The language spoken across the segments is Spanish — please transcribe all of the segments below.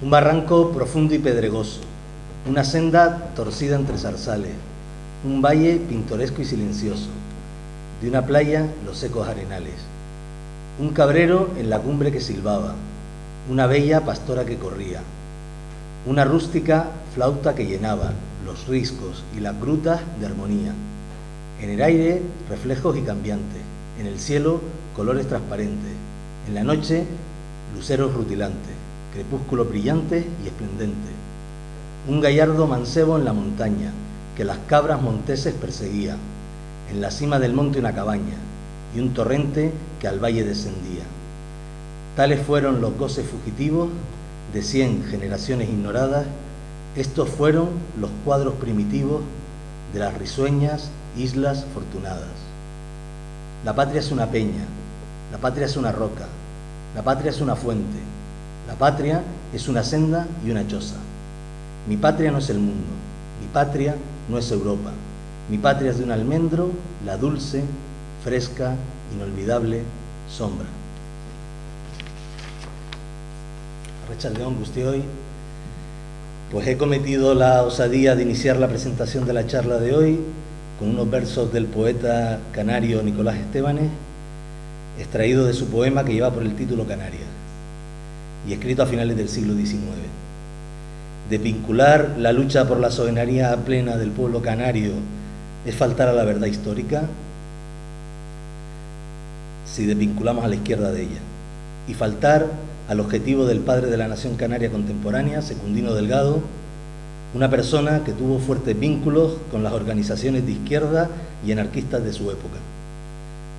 Un barranco profundo y pedregoso, una senda torcida entre zarzales, un valle pintoresco y silencioso, de una playa los secos arenales, un cabrero en la cumbre que silbaba, una bella pastora que corría, una rústica flauta que llenaba los riscos y las grutas de armonía. En el aire, reflejos y cambiantes, en el cielo, colores transparentes, en la noche, luceros rutilantes, crepúsculos brillantes y esplendentes. Un gallardo mancebo en la montaña, que las cabras monteses perseguía, en la cima del monte una cabaña, y un torrente que al valle descendía. Tales fueron los goces fugitivos de 100 generaciones ignoradas, estos fueron los cuadros primitivos de las risueñas islas fortunadas. La patria es una peña, la patria es una roca, la patria es una fuente, la patria es una senda y una choza. Mi patria no es el mundo, mi patria no es Europa, mi patria es de un almendro, la dulce, fresca, inolvidable sombra. Arratsalde-on guztioi, pues he cometido la osadía de iniciar la presentación de la charla de hoy con unos versos del poeta canario Nicolás Estebanes, extraído de su poema que lleva por el título Canarias, y escrito a finales del siglo XIX. Desvincular la lucha por la soberanía plena del pueblo canario es faltar a la verdad histórica si desvinculamos a la izquierda de ella, y faltar al objetivo del padre de la nación canaria contemporánea, Secundino Delgado, una persona que tuvo fuertes vínculos con las organizaciones de izquierda y anarquistas de su época.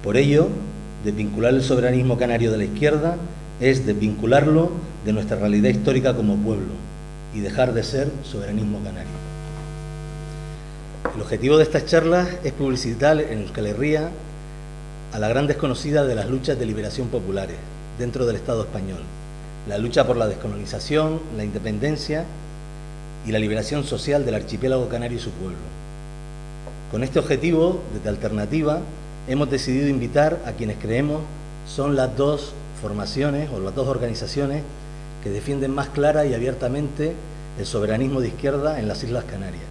Por ello, desvincular el soberanismo canario de la izquierda es desvincularlo de nuestra realidad histórica como pueblo y dejar de ser soberanismo canario. El objetivo de estas charlas es publicitar en Euskal Herria a la gran desconocida de las luchas de liberación populares dentro del Estado español, la lucha por la descolonización, la independencia y la liberación social del archipiélago canario y su pueblo. Con este objetivo, desde Alternativa, hemos decidido invitar a quienes creemos son las dos formaciones o las dos organizaciones que defienden más clara y abiertamente el soberanismo de izquierda en las Islas Canarias.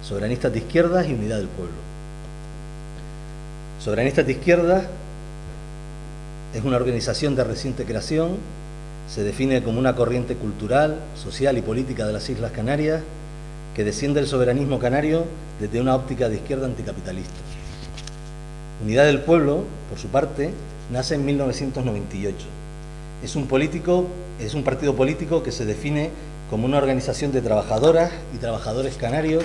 Soberanistas de Izquierdas y Unidad del Pueblo. Soberanistas de Izquierdas es una organización de reciente creación, se define como una corriente cultural, social y política de las Islas Canarias que defiende el soberanismo canario desde una óptica de izquierda anticapitalista. Unidad del Pueblo, por su parte, nace en 1998. Es un partido político que se define como una organización de trabajadoras y trabajadores canarios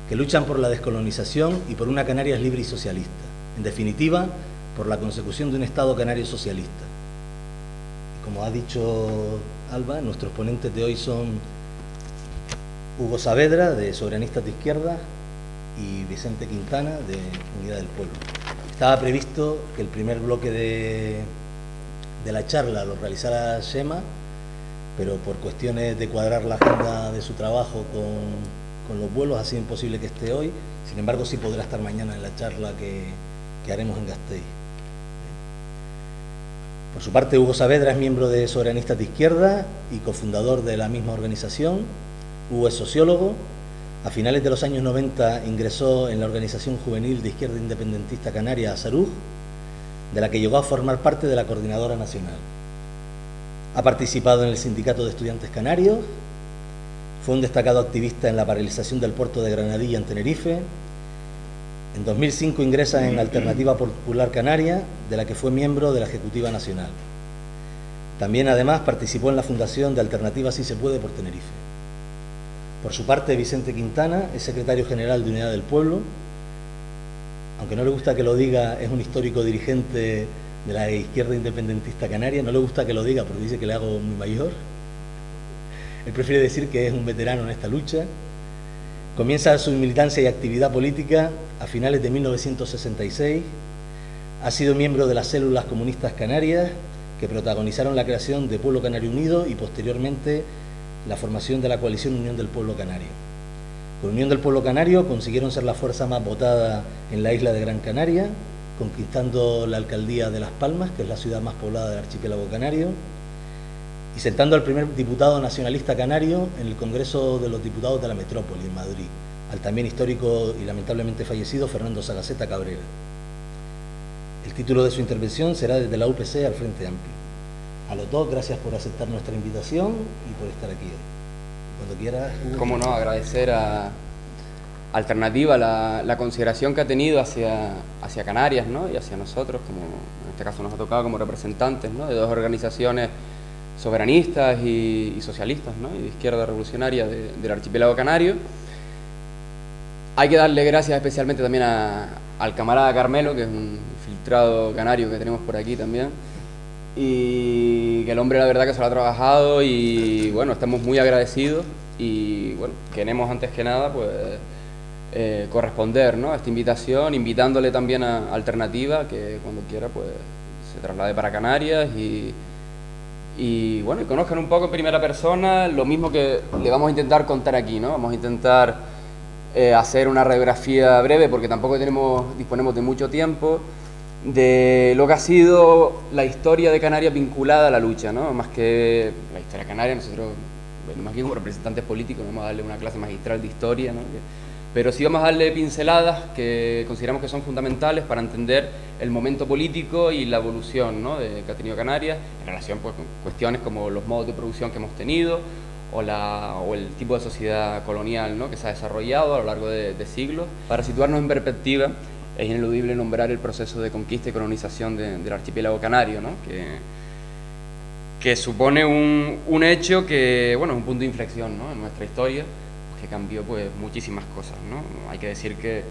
que luchan por la descolonización y por una Canarias libre y socialista. En definitiva, por la consecución de un Estado canario socialista. Como ha dicho Alba, nuestros ponentes de hoy son Hugo Saavedra, de Soberanistas de Izquierda, y Vicente Quintana, de Unidad del Pueblo. Estaba previsto que el primer bloque de la charla lo realizara Xema, pero por cuestiones de cuadrar la agenda de su trabajo con los vuelos ha sido imposible que esté hoy. Sin embargo, sí podrá estar mañana en la charla que haremos en Gasteiz. Por su parte, Hugo Saavedra es miembro de Soberanistas de Izquierda y cofundador de la misma organización. Hugo es sociólogo. A finales de los años 90 ingresó en la Organización Juvenil de Izquierda Independentista Canaria, Asaruj, de la que llegó a formar parte de la Coordinadora Nacional. Ha participado en el Sindicato de Estudiantes Canarios, fue un destacado activista en la paralización del puerto de Granadilla en Tenerife. En 2005 ingresa en Alternativa Popular Canaria, de la que fue miembro de la Ejecutiva Nacional. También, además, participó en la fundación de Alternativa Sí se Puede por Tenerife. Por su parte, Vicente Quintana es secretario general de Unidad del Pueblo. Aunque no le gusta que lo diga, es un histórico dirigente de la izquierda independentista canaria. No le gusta que lo diga porque dice que le hago muy mayor. Él prefiere decir que es un veterano en esta lucha. Comienza su militancia y actividad política a finales de 1966. Ha sido miembro de las células comunistas canarias que protagonizaron la creación de Pueblo Canario Unido y posteriormente la formación de la coalición Unión del Pueblo Canario. Con Unión del Pueblo Canario consiguieron ser la fuerza más votada en la isla de Gran Canaria, conquistando la alcaldía de Las Palmas, que es la ciudad más poblada del archipiélago canario, y sentando al primer diputado nacionalista canario en el Congreso de los Diputados de la Metrópoli, en Madrid, al también histórico y lamentablemente fallecido Fernando Sagaceta Cabrera. El título de su intervención será desde la UPC al Frente Amplio. A los dos, gracias por aceptar nuestra invitación y por estar aquí. Cuando quieras, Hugo. Cómo no, agradecer a Alternativa la consideración que ha tenido hacia Canarias, ¿no? Y hacia nosotros, como en este caso nos ha tocado como representantes, ¿no? De dos organizaciones soberanistas y socialistas, ¿no? Y de izquierda revolucionaria del archipiélago canario. Hay que darle gracias especialmente también al camarada Carmelo, que es un filtrado canario que tenemos por aquí también, y que el hombre la verdad que se lo ha trabajado y bueno, estamos muy agradecidos y bueno, queremos antes que nada pues corresponder, ¿no?, a esta invitación, invitándole también a Alternativa que cuando quiera pues se traslade para Canarias y bueno, y conozcan un poco en primera persona lo mismo que le vamos a intentar contar aquí, ¿no? Vamos a intentar hacer una radiografía breve porque tampoco disponemos de mucho tiempo de lo que ha sido la historia de Canarias vinculada a la lucha, ¿no? Más que la historia canaria, nosotros venimos aquí como representantes políticos, no vamos a darle una clase magistral de historia, ¿no? Pero sí vamos a darle pinceladas que consideramos que son fundamentales para entender el momento político y la evolución, ¿no?, que ha tenido Canarias en relación pues, con cuestiones como los modos de producción que hemos tenido o el tipo de sociedad colonial, ¿no?, que se ha desarrollado a lo largo de siglos. Para situarnos en perspectiva, es ineludible nombrar el proceso de conquista y colonización del archipiélago canario, ¿no?, que supone un hecho que, bueno, es un punto de inflexión, ¿no?, en nuestra historia, que cambió pues muchísimas cosas, ¿no? Hay que decir que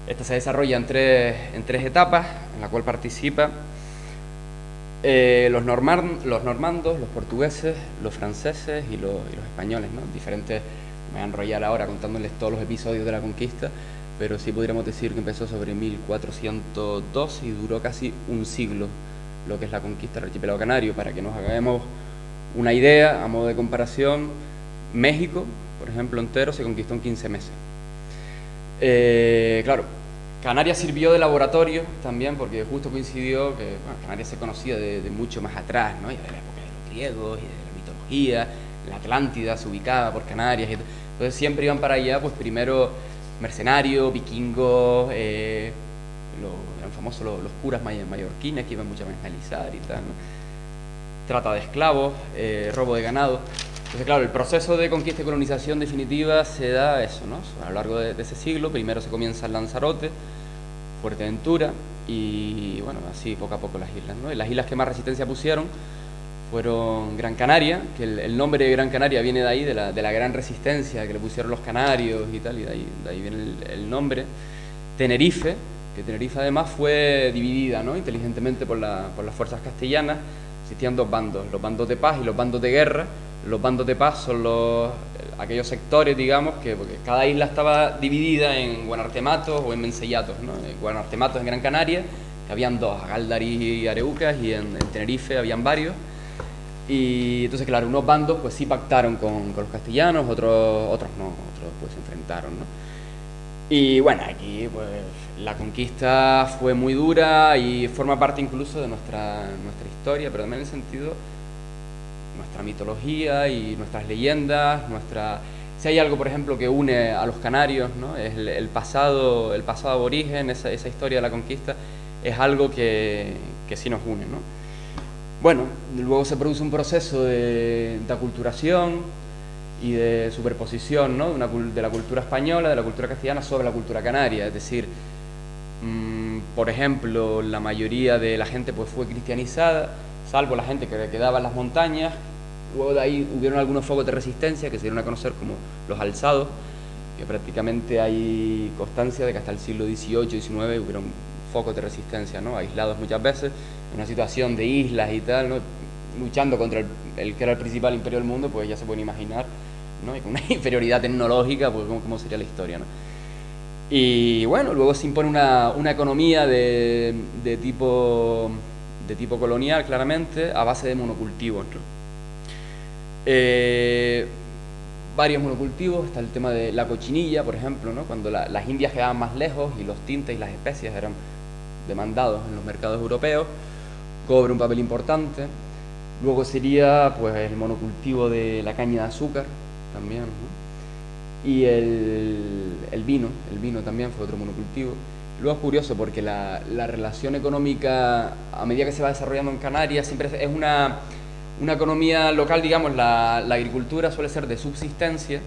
esta se desarrolla en tres etapas, en la cual participa los normandos, los portugueses, los franceses y los españoles, ¿no? Diferentes, me voy a enrollar ahora contándoles todos los episodios de la conquista, pero sí podríamos decir que empezó sobre 1402 y duró casi un siglo lo que es la conquista del archipiélago canario. Para que nos hagamos una idea, a modo de comparación, México, por ejemplo, entero se conquistó en 15 meses. Claro, Canarias sirvió de laboratorio también porque justo coincidió que bueno, Canarias se conocía de mucho más atrás, ¿no? Y de la época de los griegos y de la mitología, la Atlántida se ubicaba por Canarias, entonces siempre iban para allá, pues primero mercenarios, vikingos, eran famosos los curas mallorquines que iban mucho a evangelizar y tal, ¿no? Trata de esclavos, robo de ganado. Entonces, claro, el proceso de conquista y colonización definitiva se da eso, ¿no? A lo largo de ese siglo, primero se comienza en Lanzarote, Fuerteventura y, bueno, así poco a poco las islas, ¿no? Y las islas que más resistencia pusieron fueron Gran Canaria, que el nombre de Gran Canaria viene de ahí, de la gran resistencia que le pusieron los canarios y tal, y de ahí viene el nombre. Tenerife, que Tenerife además fue dividida, ¿no?, inteligentemente por las fuerzas castellanas. Existían dos bandos, los bandos de paz y los bandos de guerra. Los bandos de paz son aquellos sectores, digamos, porque cada isla estaba dividida en guanartematos o en mencellatos, ¿no? Guanartematos en Gran Canaria, que habían dos, Galdari y Areucas, y en Tenerife habían varios. Y entonces, claro, unos bandos pues sí pactaron con los castellanos, otros no, otros pues se enfrentaron, ¿no? Y bueno, aquí pues la conquista fue muy dura y forma parte incluso de nuestra historia, pero también en el sentido nuestra mitología y nuestras leyendas, si hay algo, por ejemplo, que une a los canarios, ¿no?, es el pasado aborigen, esa historia de la conquista, es algo que sí nos une, ¿no? Bueno, luego se produce un proceso de aculturación y de superposición, ¿no?, de la cultura española, de la cultura castellana sobre la cultura canaria, es decir, por ejemplo, la mayoría de la gente pues fue cristianizada, salvo la gente que quedaba en las montañas. Luego de ahí hubieron algunos focos de resistencia que se dieron a conocer como los alzados, que prácticamente hay constancia de que hasta el siglo XVIII y XIX hubieron focos de resistencia, ¿no?, aislados muchas veces, en una situación de islas y tal, ¿no?, luchando contra el que era el principal imperio del mundo, pues ya se pueden imaginar, ¿no?, y con una inferioridad tecnológica, pues cómo sería la historia, ¿no? Y bueno, luego se impone una economía de tipo colonial, claramente, a base de monocultivos, ¿no? Varios monocultivos, está el tema de la cochinilla, por ejemplo, ¿no?, cuando las indias quedaban más lejos y los tintes y las especias eran demandados en los mercados europeos, cobra un papel importante. Luego sería pues el monocultivo de la caña de azúcar también, ¿no? Y el vino también fue otro monocultivo. Luego es curioso porque la relación económica, a medida que se va desarrollando en Canarias, siempre es una economía local, digamos, la agricultura suele ser de subsistencia,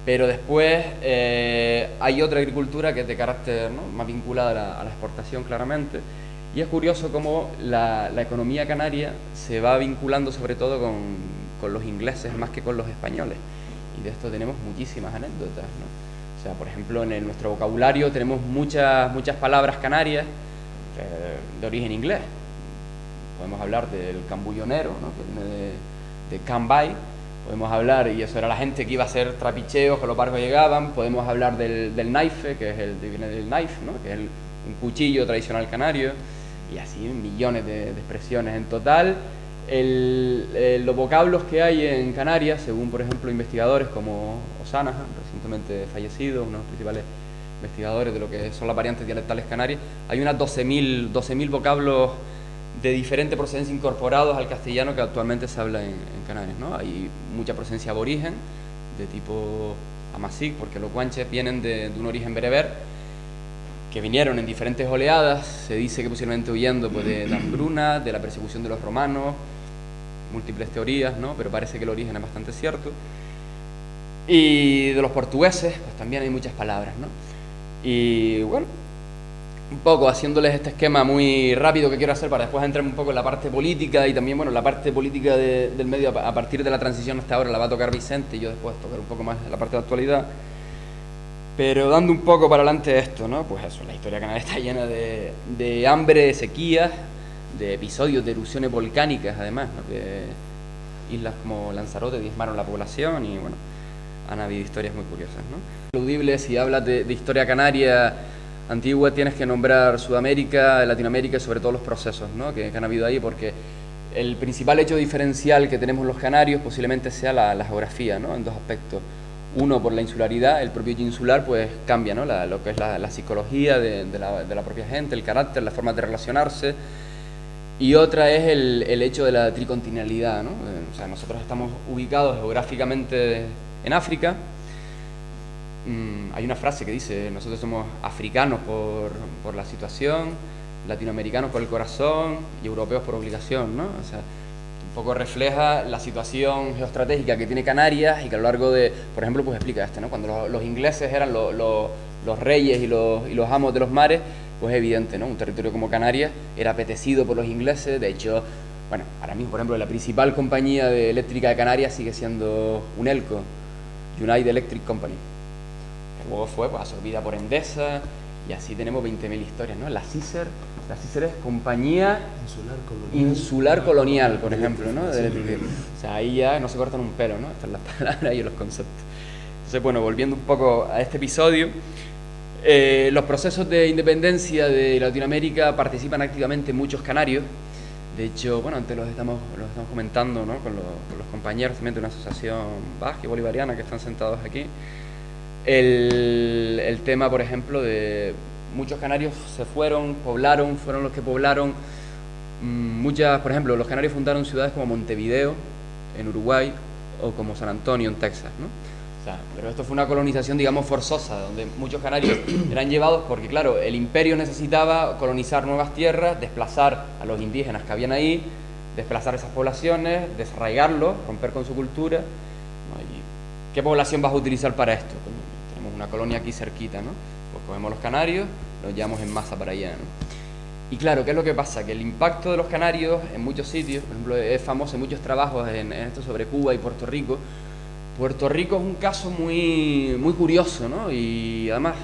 pero después hay otra agricultura que es de carácter, ¿no?, más vinculada a la exportación claramente. Y es curioso cómo la economía canaria se va vinculando sobre todo con los ingleses más que con los españoles. Y de esto tenemos muchísimas anécdotas, ¿no? O sea, por ejemplo, en nuestro vocabulario tenemos muchas palabras canarias de origen inglés. Podemos hablar del cambullonero, ¿no?, que viene de cambay. Podemos hablar, y eso era la gente que iba a hacer trapicheos, que los barcos llegaban. Podemos hablar del knife, que viene del knife, ¿no?, que es un cuchillo tradicional canario. Y así millones de expresiones en total. Los vocablos que hay en Canarias, según por ejemplo investigadores como Osanahan, recientemente fallecido, uno de los principales investigadores de lo que son las variantes dialectales canarias, hay unas 12.000 vocablos de diferente procedencia incorporados al castellano que actualmente se habla en Canarias, ¿no? Hay mucha procedencia aborigen, de tipo amazigh, porque los guanches vienen de un origen bereber, que vinieron en diferentes oleadas, se dice que posiblemente huyendo pues, de hambruna, de la persecución de los romanos, múltiples teorías, ¿no?, pero parece que el origen es bastante cierto. Y de los portugueses, pues también hay muchas palabras, ¿no? Y bueno, un poco haciéndoles este esquema muy rápido que quiero hacer para después entrar un poco en la parte política y también, bueno, la parte política del medio a partir de la transición hasta ahora la va a tocar Vicente y yo después tocar un poco más la parte de actualidad. Pero dando un poco para adelante esto, ¿no? Pues eso, la historia canaria está llena de hambre, de sequías, de episodios de erupciones volcánicas, además, ¿no?, que islas como Lanzarote diezmaron la población y, bueno, han habido historias muy curiosas, ¿no? Audible, si hablas de historia canaria antigua, tienes que nombrar Sudamérica, Latinoamérica y sobre todo los procesos, ¿no?, que han habido ahí, porque el principal hecho diferencial que tenemos los canarios posiblemente sea la geografía, ¿no?, en dos aspectos. Uno, por la insularidad, el propio insular pues cambia, ¿no?, lo que es la psicología de la propia gente, el carácter, la forma de relacionarse. Y otra es el hecho de la tricontinentalidad, ¿no? O sea, nosotros estamos ubicados geográficamente en África. Hay una frase que dice, nosotros somos africanos por la situación, latinoamericanos por el corazón y europeos por obligación, ¿no? O sea, un poco refleja la situación geoestratégica que tiene Canarias y que a lo largo de, por ejemplo, pues explica esto, ¿no? Cuando los ingleses eran los reyes y los amos de los mares, pues es evidente, ¿no? Un territorio como Canarias era apetecido por los ingleses. De hecho, bueno, ahora mismo, por ejemplo, la principal compañía eléctrica de Canarias sigue siendo Unelco, United Electric Company, que luego fue pues absorbida por Endesa, y así tenemos 20.000 historias, ¿no? La CICER es Compañía Insular Colonial, por ejemplo, ¿no? O sea, ahí ya no se cortan un pelo, ¿no? Estas son las palabras y los conceptos. Entonces, bueno, volviendo un poco a este episodio, los procesos de independencia de Latinoamérica participan activamente muchos canarios. De hecho, bueno, antes los estamos comentando, ¿no?, con los compañeros también de una asociación vasca y bolivariana que están sentados aquí. El tema, por ejemplo, de muchos canarios se fueron los que poblaron por ejemplo, los canarios fundaron ciudades como Montevideo, en Uruguay, o como San Antonio, en Texas, ¿no? O sea, pero esto fue una colonización, digamos, forzosa, donde muchos canarios eran llevados porque, claro, el imperio necesitaba colonizar nuevas tierras, desplazar a los indígenas que habían ahí, desplazar esas poblaciones, desarraigarlos, romper con su cultura, ¿no? ¿Y qué población vas a utilizar para esto? Pues, tenemos una colonia aquí cerquita, ¿no? Pues cogemos los canarios, los llevamos en masa para allá, ¿no? Y claro, ¿qué es lo que pasa? Que el impacto de los canarios en muchos sitios, por ejemplo, es famoso en muchos trabajos en esto sobre Cuba y Puerto Rico. Puerto Rico es un caso muy, muy curioso, ¿no? Y además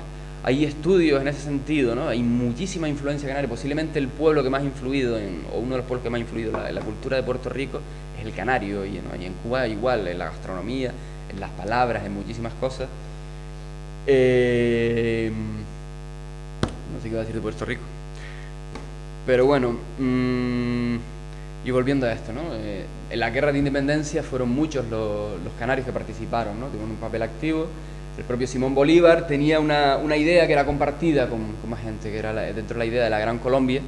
hay estudios en ese sentido, ¿no? Hay muchísima influencia canaria. Posiblemente el pueblo que más ha influido, o uno de los pueblos que más ha influido en la cultura de Puerto Rico es el canario, ¿no? Y en Cuba igual, en la gastronomía, en las palabras, en muchísimas cosas. No sé qué iba a decir de Puerto Rico. Pero bueno, y volviendo a esto, ¿no? En la guerra de independencia fueron muchos los canarios que participaron, ¿no? Tuvieron un papel activo. El propio Simón Bolívar tenía una idea que era compartida con más gente, que era dentro de la idea de la Gran Colombia,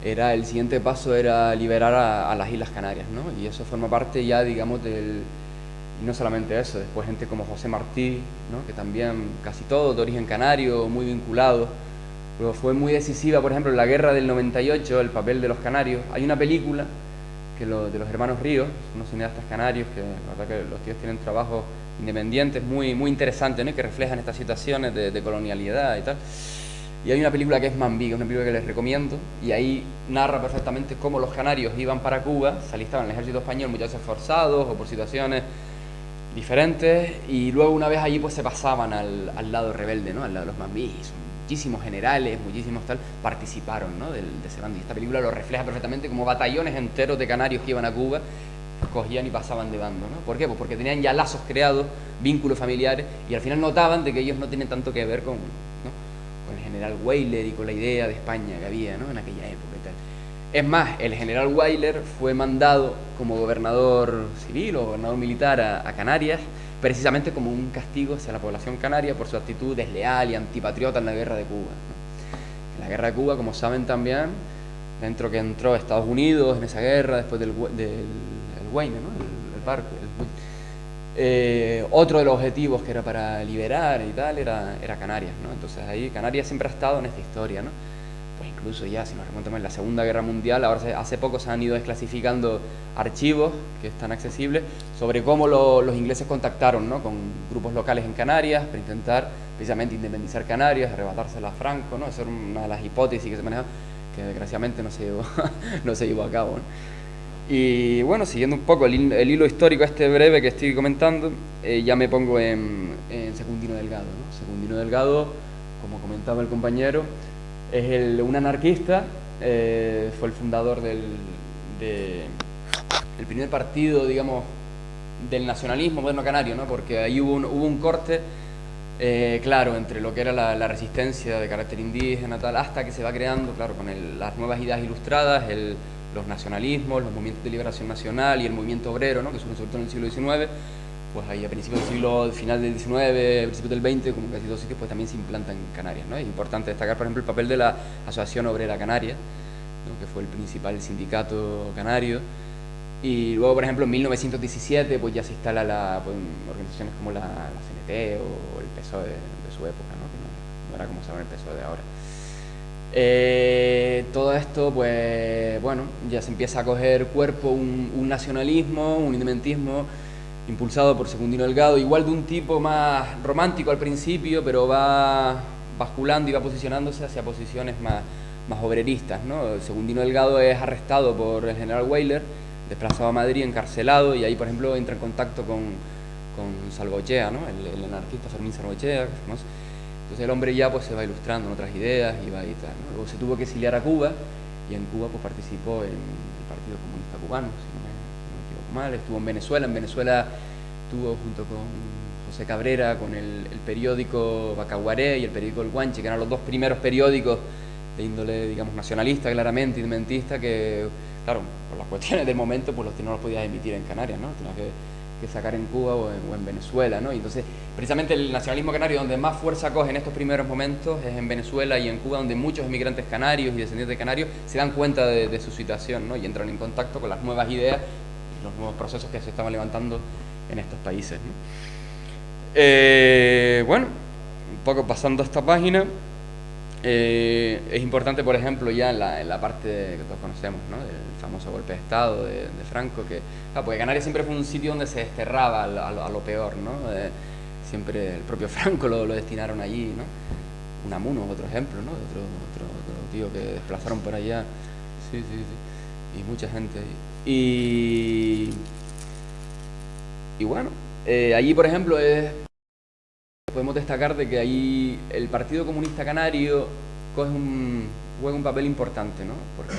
el siguiente paso era liberar a las Islas Canarias, ¿no? Y eso forma parte ya, digamos, y no solamente eso, después gente como José Martí, ¿no? Que también casi todo de origen canario, muy vinculado. Luego fue muy decisiva, por ejemplo, en la guerra del 98, el papel de los canarios. Hay una película de los hermanos Ríos, unos cineastas canarios, que la verdad que los tíos tienen trabajos independientes muy, muy interesantes, ¿no? Que reflejan estas situaciones de colonialidad y tal. Y hay una película que es Mambí, que es una película que les recomiendo, y ahí narra perfectamente cómo los canarios iban para Cuba, se alistaban en el ejército español muchas veces forzados o por situaciones diferentes, y luego una vez allí pues se pasaban al lado rebelde, ¿no? Al lado de los Mambí. Muchísimos generales, muchísimos tal, participaron, ¿no? de ese bando. Y esta película lo refleja perfectamente, como batallones enteros de canarios que iban a Cuba cogían y pasaban de bando, ¿no? ¿Por qué? Pues porque tenían ya lazos creados, vínculos familiares, y al final notaban de que ellos no tienen tanto que ver con, ¿no? Con el general Weyler y con la idea de España que había, ¿no? En aquella época y tal. Es más, el general Weyler fue mandado como gobernador civil o gobernador militar a Canarias, precisamente como un castigo hacia la población canaria por su actitud desleal y antipatriota en la guerra de Cuba, ¿no? En la guerra de Cuba, como saben también, dentro que entró Estados Unidos en esa guerra, después del Wayne, ¿no? el barco. Otro de los objetivos que era para liberar y tal era Canarias, ¿no? Entonces ahí Canarias siempre ha estado en esta historia, ¿no? Pues incluso ya, si nos remontamos en la Segunda Guerra Mundial, ahora hace poco se han ido desclasificando archivos que están accesibles sobre cómo los ingleses contactaron, ¿no? Con grupos locales en Canarias para intentar precisamente independizar Canarias, arrebatársela a Franco, ¿no? Esa era una de las hipótesis que se manejaba, que desgraciadamente no se llevó, no se llevó a cabo, ¿no? Y bueno, siguiendo un poco el hilo histórico este breve que estoy comentando, ya me pongo en Secundino Delgado, ¿no? Secundino Delgado, como comentaba el compañero, es un anarquista, fue el fundador del primer partido, digamos, del nacionalismo moderno canario, ¿no? Porque ahí hubo un corte claro entre lo que era la resistencia de carácter indígena, tal, hasta que se va creando, claro, con las nuevas ideas ilustradas, los nacionalismos, los movimientos de liberación nacional y el movimiento obrero, ¿no? Que surgen sobre todo en el siglo XIX. Pues ahí a principios del siglo, final del XIX, principios del XX, como casi todos sitios, pues también se implanta en Canarias, ¿no? Es importante destacar, por ejemplo, el papel de la Asociación Obrera Canaria, ¿no? Que fue el principal sindicato canario. Y luego, por ejemplo, en 1917, pues ya se instala pues, organizaciones como la CNT o el PSOE de su época, ¿no? Que no era como saben el PSOE de ahora. Todo esto, pues bueno, ya se empieza a coger cuerpo un nacionalismo, un independentismo impulsado por Secundino Delgado, igual de un tipo más romántico al principio, pero va basculando y va posicionándose hacia posiciones más obreristas, ¿no? Secundino Delgado es arrestado por el general Weyler, desplazado a Madrid, encarcelado, y ahí, por ejemplo, entra en contacto con Salvochea, ¿no? El anarquista Fermín Salvochea, que es famoso. Entonces el hombre ya pues se va ilustrando en otras ideas y va y tal, ¿no? Luego se tuvo que exiliar a Cuba, y en Cuba pues participó en el Partido Comunista Cubano, si no me equivoco mal. Estuvo en Venezuela estuvo junto con José Cabrera, con el periódico Bacaguaré y el periódico El Guanche, que eran los dos primeros periódicos de índole, digamos, nacionalista, claramente, independentista, que, claro, por las cuestiones del momento, pues no los podías emitir en Canarias, ¿no? Tenías que sacar en Cuba o en Venezuela, ¿no? Y entonces, precisamente el nacionalismo canario donde más fuerza coge en estos primeros momentos es en Venezuela y en Cuba, donde muchos emigrantes canarios y descendientes de canarios se dan cuenta de su situación, ¿no? Y entran en contacto con las nuevas ideas y los nuevos procesos que se estaban levantando en estos países, ¿no? Bueno, un poco pasando a esta página, es importante, por ejemplo, ya en la parte que todos conocemos, ¿no? Del famoso golpe de Estado de Franco, porque Canarias siempre fue un sitio donde se desterraba a lo peor, ¿no? Siempre el propio Franco lo destinaron allí, ¿no? Unamuno es otro ejemplo, ¿no? Otro tío que desplazaron por allá, sí, y mucha gente ahí. Y bueno, allí, por ejemplo, podemos destacar de que ahí el Partido Comunista Canario juega un papel importante, ¿no? Porque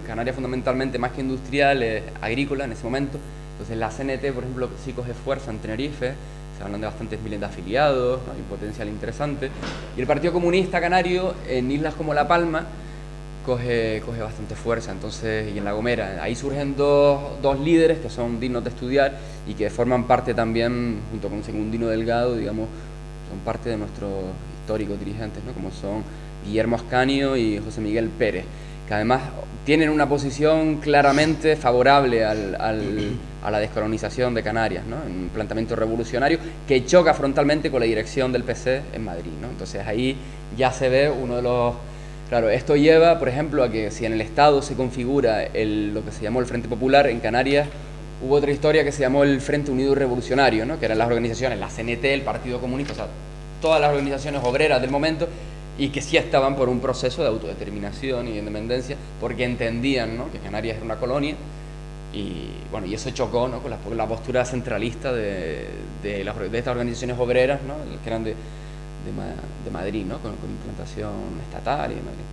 Canarias fundamentalmente, más que industrial, es agrícola en ese momento. Entonces la CNT, por ejemplo, sí coge fuerza en Tenerife, se hablan de bastantes miles de afiliados, hay un potencial interesante. Y el Partido Comunista Canario, en islas como La Palma, coge bastante fuerza, entonces, y en La Gomera. Ahí surgen dos líderes que son dignos de estudiar y que forman parte también, junto con Secundino Delgado, digamos, son parte de nuestros históricos dirigentes, ¿no? Como son Guillermo Ascanio y José Miguel Pérez, que además tienen una posición claramente favorable a la descolonización de Canarias, ¿no? En un planteamiento revolucionario que choca frontalmente con la dirección del PC en Madrid, ¿no? Entonces ahí ya se ve uno de los... Claro, esto lleva, por ejemplo, a que si en el Estado se configura lo que se llamó el Frente Popular, en Canarias hubo otra historia que se llamó el Frente Unido Revolucionario, ¿no? Que eran las organizaciones, la CNT, el Partido Comunista, o sea, todas las organizaciones obreras del momento, y que sí estaban por un proceso de autodeterminación y de independencia, porque entendían, ¿no?, que Canarias era una colonia, y bueno, y eso chocó, ¿no?, con la postura centralista de estas organizaciones obreras, ¿no?, que eran de Madrid, ¿no?, con implantación estatal y de Madrid.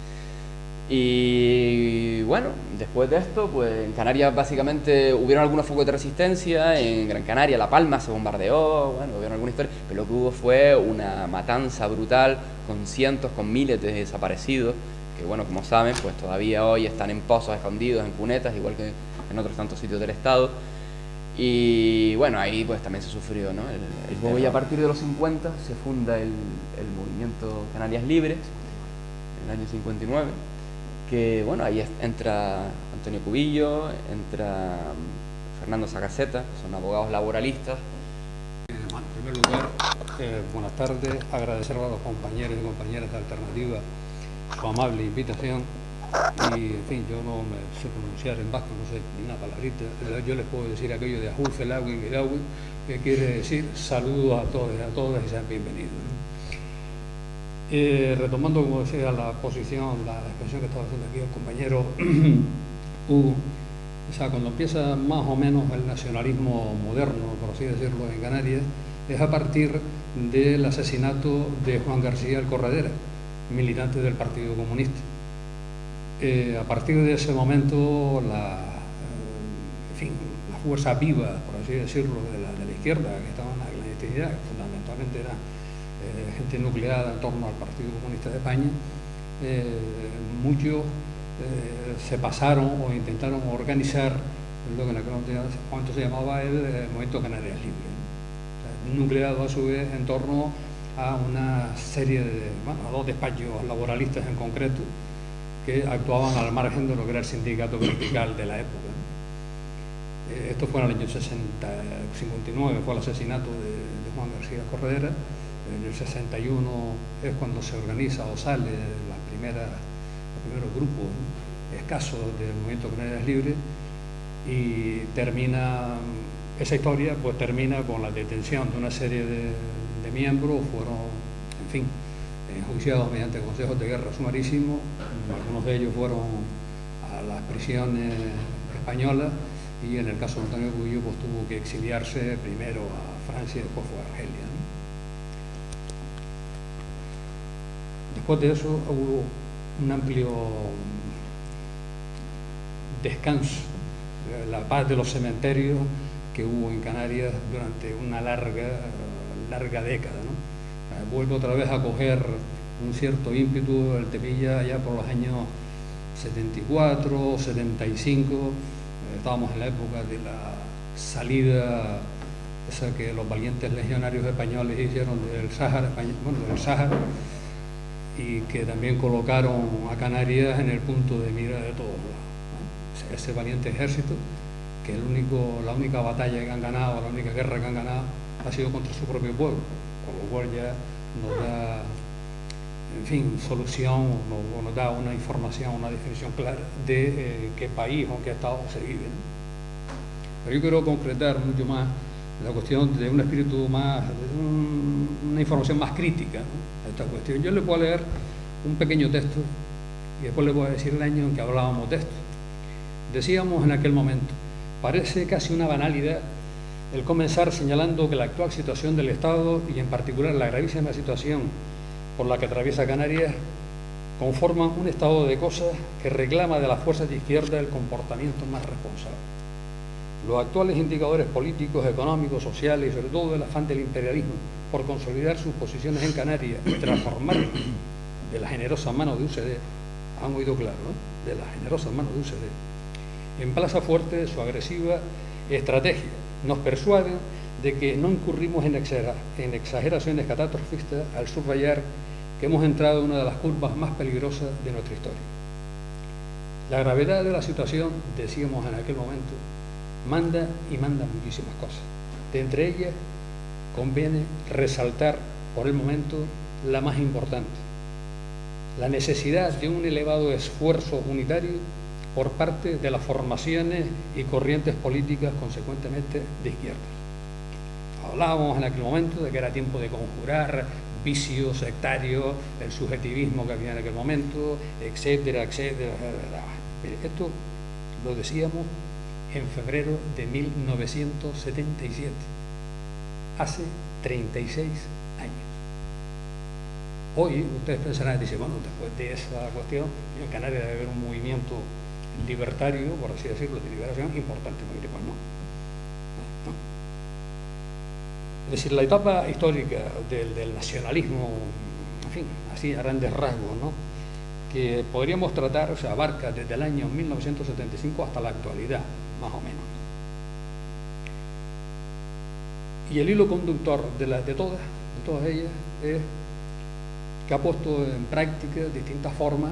Y bueno, después de esto, pues en Canarias básicamente hubieron algunos focos de resistencia. En Gran Canaria, La Palma se bombardeó, bueno, hubieron alguna historia, pero lo que hubo fue una matanza brutal con cientos, con miles de desaparecidos, que bueno, como saben, pues todavía hoy están en pozos escondidos, en cunetas, igual que en otros tantos sitios del Estado. Y bueno, ahí pues también se sufrió, ¿no?, el terror. Y a partir de los 50 se funda el movimiento Canarias Libres, en el año 59, que bueno, ahí entra Antonio Cubillo, entra Fernando Sacaseta, que son abogados laboralistas. En primer lugar, buenas tardes, agradecer a los compañeros y compañeras de Alternativa su amable invitación. Y en fin, yo no me sé pronunciar en vasco, no sé ni una palabrita. Yo les puedo decir aquello de Ajul, Felagüin, Gilagüin, que quiere decir saludos a todos y a todas y sean bienvenidos. Retomando, como decía, la posición, la expresión que estaba haciendo aquí el compañero Hugo, o sea, cuando empieza más o menos el nacionalismo moderno, por así decirlo, en Canarias, es a partir del asesinato de Juan García el Corredera, militante del Partido Comunista. A partir de ese momento, la fuerza viva, por así decirlo, de la izquierda, que estaba en la clandestinidad, que fundamentalmente era gente nucleada en torno al Partido Comunista de España, muchos se pasaron o intentaron organizar lo que en aquel momento se llamaba el Movimiento Canarias Libres, o sea, nucleado a su vez en torno a una serie a dos despachos laboralistas en concreto que actuaban al margen de lo que era el sindicato vertical de la época. Esto fue en el año 59, fue el asesinato de Juan García Corredera. En el 61 es cuando se organiza o sale los primeros grupos escasos del Movimiento Canarias Libres, y esa historia pues termina con la detención de una serie de miembros. Fueron, en fin, enjuiciados mediante consejos de guerra sumarísimos. Algunos de ellos fueron a las prisiones españolas, y en el caso de Antonio Cubillo pues tuvo que exiliarse primero a Francia y después fue a Argelia, ¿no? Después de eso hubo un amplio descanso, la paz de los cementerios que hubo en Canarias durante una larga década, ¿no? Vuelve otra vez a coger un cierto ímpetu el Tepilla ya por los años 74, 75. Estábamos en la época de la salida esa que los valientes legionarios españoles hicieron del Sáhara, y que también colocaron a Canarias en el punto de mira de todos, ¿no? Ese valiente ejército, que la única batalla que han ganado, la única guerra que han ganado, ha sido contra su propio pueblo, con lo cual ya nos da, en fin, solución, o nos da una información, una definición clara de qué país o qué estado se vive, ¿no? Pero yo quiero concretar mucho más la cuestión de un espíritu más, una información más crítica, ¿no?, a esta cuestión. Yo le puedo leer un pequeño texto y después le voy a decir el año en que hablábamos de esto. Decíamos en aquel momento: parece casi una banalidad el comenzar señalando que la actual situación del Estado, y en particular la gravísima situación por la que atraviesa Canarias, conforman un estado de cosas que reclama de las fuerzas de izquierda el comportamiento más responsable. Los actuales indicadores políticos, económicos, sociales y sobre todo el afán del imperialismo por consolidar sus posiciones en Canarias y transformarlas de la generosa mano de UCD, han oído claro, ¿no?, de la generosa mano de UCD, en plaza fuerte de su agresiva estrategia, nos persuaden de que no incurrimos en exageraciones catastrofistas al subrayar que hemos entrado en una de las curvas más peligrosas de nuestra historia. La gravedad de la situación, decíamos en aquel momento, manda y manda muchísimas cosas. De entre ellas, conviene resaltar por el momento la más importante: la necesidad de un elevado esfuerzo unitario por parte de las formaciones y corrientes políticas consecuentemente de izquierda. Hablábamos en aquel momento de que era tiempo de conjurar vicios sectarios, el subjetivismo que había en aquel momento, etcétera, etcétera. Mire, esto lo decíamos en febrero de 1977, hace 36 años. Hoy ustedes pensarán y dicen, bueno, después de esa cuestión, en Canarias debe haber un movimiento libertario, por así decirlo, de liberación importante. Pues no. Es decir, la etapa histórica del nacionalismo, en fin, así a grandes rasgos, ¿no?, que podríamos tratar, o sea, abarca desde el año 1975 hasta la actualidad, más o menos. Y el hilo conductor de todas ellas es que ha puesto en práctica distintas formas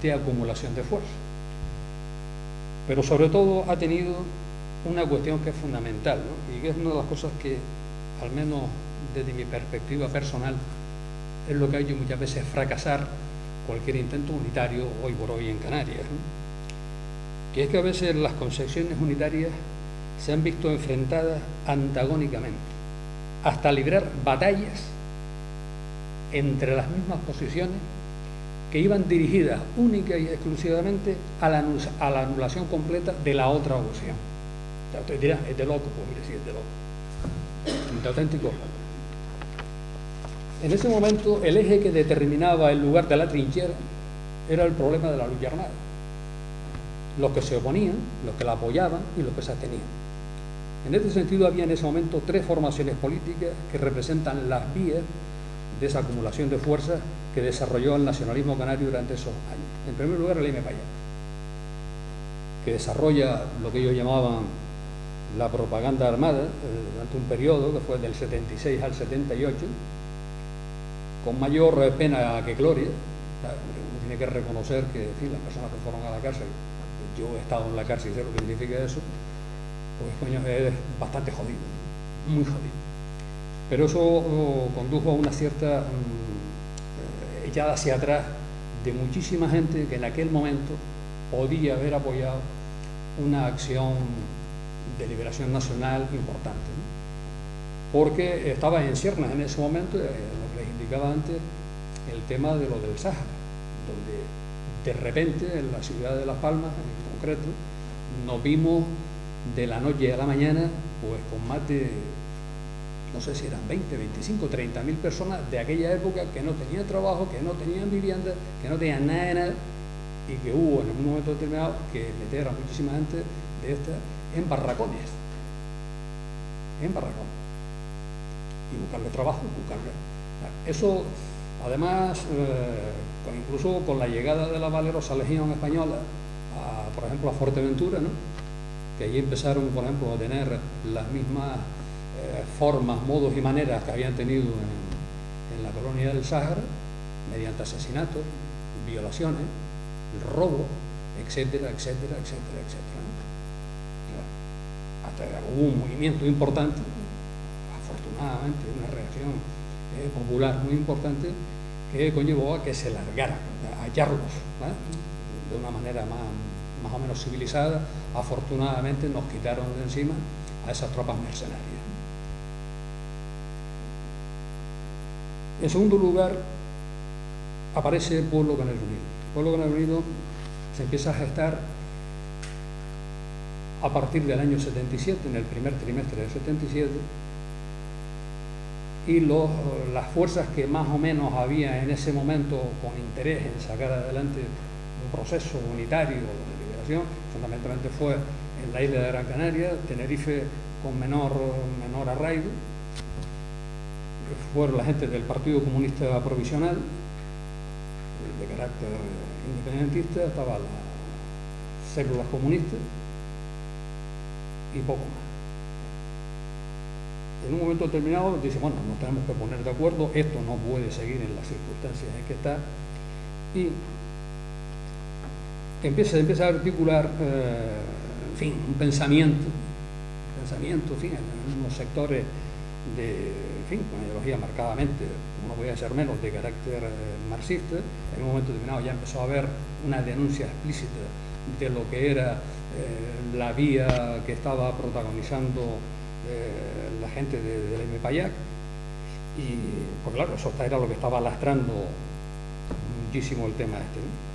de acumulación de fuerza. Pero sobre todo ha tenido una cuestión que es fundamental, ¿no?, y que es una de las cosas que, al menos desde mi perspectiva personal, es lo que ha hecho muchas veces fracasar cualquier intento unitario hoy por hoy en Canarias, ¿no?, que es que a veces las concepciones unitarias se han visto enfrentadas antagónicamente, hasta librar batallas entre las mismas posiciones que iban dirigidas única y exclusivamente a la anulación completa de la otra opción. O sea, usted dirá, es de loco, pues mire, sí, es de loco. De auténtico. En ese momento, el eje que determinaba el lugar de la trinchera era el problema de la lucha armada. Los que se oponían, los que la apoyaban y los que se abstenían. En este sentido, había en ese momento tres formaciones políticas que representan las vías de esa acumulación de fuerzas que desarrolló el nacionalismo canario durante esos años. En primer lugar, el MPAYA, que desarrolla lo que ellos llamaban la propaganda armada durante un periodo que fue del 76 al 78, con mayor pena que gloria. Uno tiene que reconocer que, en fin, las personas que fueron a la cárcel, yo he estado en la cárcel y sé lo que significa eso, pues coño, es bastante jodido, muy jodido. Pero eso condujo a una cierta echada hacia atrás de muchísima gente que en aquel momento podía haber apoyado una acción de liberación nacional importante, ¿no?, porque estaba en ciernes en ese momento, lo que les indicaba antes, el tema de lo del Sáhara, donde de repente en la ciudad de Las Palmas, en concreto, nos vimos de la noche a la mañana pues con más de, no sé si eran 20, 25, 30.000 personas de aquella época que no tenían trabajo, que no tenían vivienda, que no tenían nada de nada, y que hubo en un momento determinado que meter a muchísima gente de estas en barracones, y buscarle trabajo, eso. Además, incluso con la llegada de la valerosa Legión Española, por ejemplo, a Fuerteventura, ¿no?, que allí empezaron, por ejemplo, a tener las mismas formas, modos y maneras que habían tenido en la colonia del Sáhara, mediante asesinatos, violaciones, robo, etcétera, etcétera, etcétera, etcétera, ¿no? Hasta hubo un movimiento importante, afortunadamente, una reacción popular muy importante, que conllevó a que se largaran, a hallarlos, ¿vale?, de una manera más o menos civilizada. Afortunadamente nos quitaron de encima a esas tropas mercenarias. En segundo lugar, aparece el Pueblo Canario Unido. El Pueblo Canario Unido se empieza a gestar a partir del año 77, en el primer trimestre del 77, y las fuerzas que más o menos había en ese momento con interés en sacar adelante un proceso unitario de liberación, fundamentalmente fue en la isla de Gran Canaria, Tenerife con menor arraigo, fueron la gente del Partido Comunista Provisional, de carácter independentista, estaban las células comunistas y poco más. En un momento determinado dice, bueno, nos tenemos que poner de acuerdo, esto no puede seguir en las circunstancias en que está, y empieza a articular, en fin, un pensamiento, en fin, en unos sectores de, en fin, con ideología marcadamente, no podía ser menos, de carácter marxista. En un momento determinado ya empezó a haber una denuncia explícita de lo que era la vía que estaba protagonizando la gente del MPAYAC, y pues claro, eso era lo que estaba lastrando muchísimo el tema este, ¿no?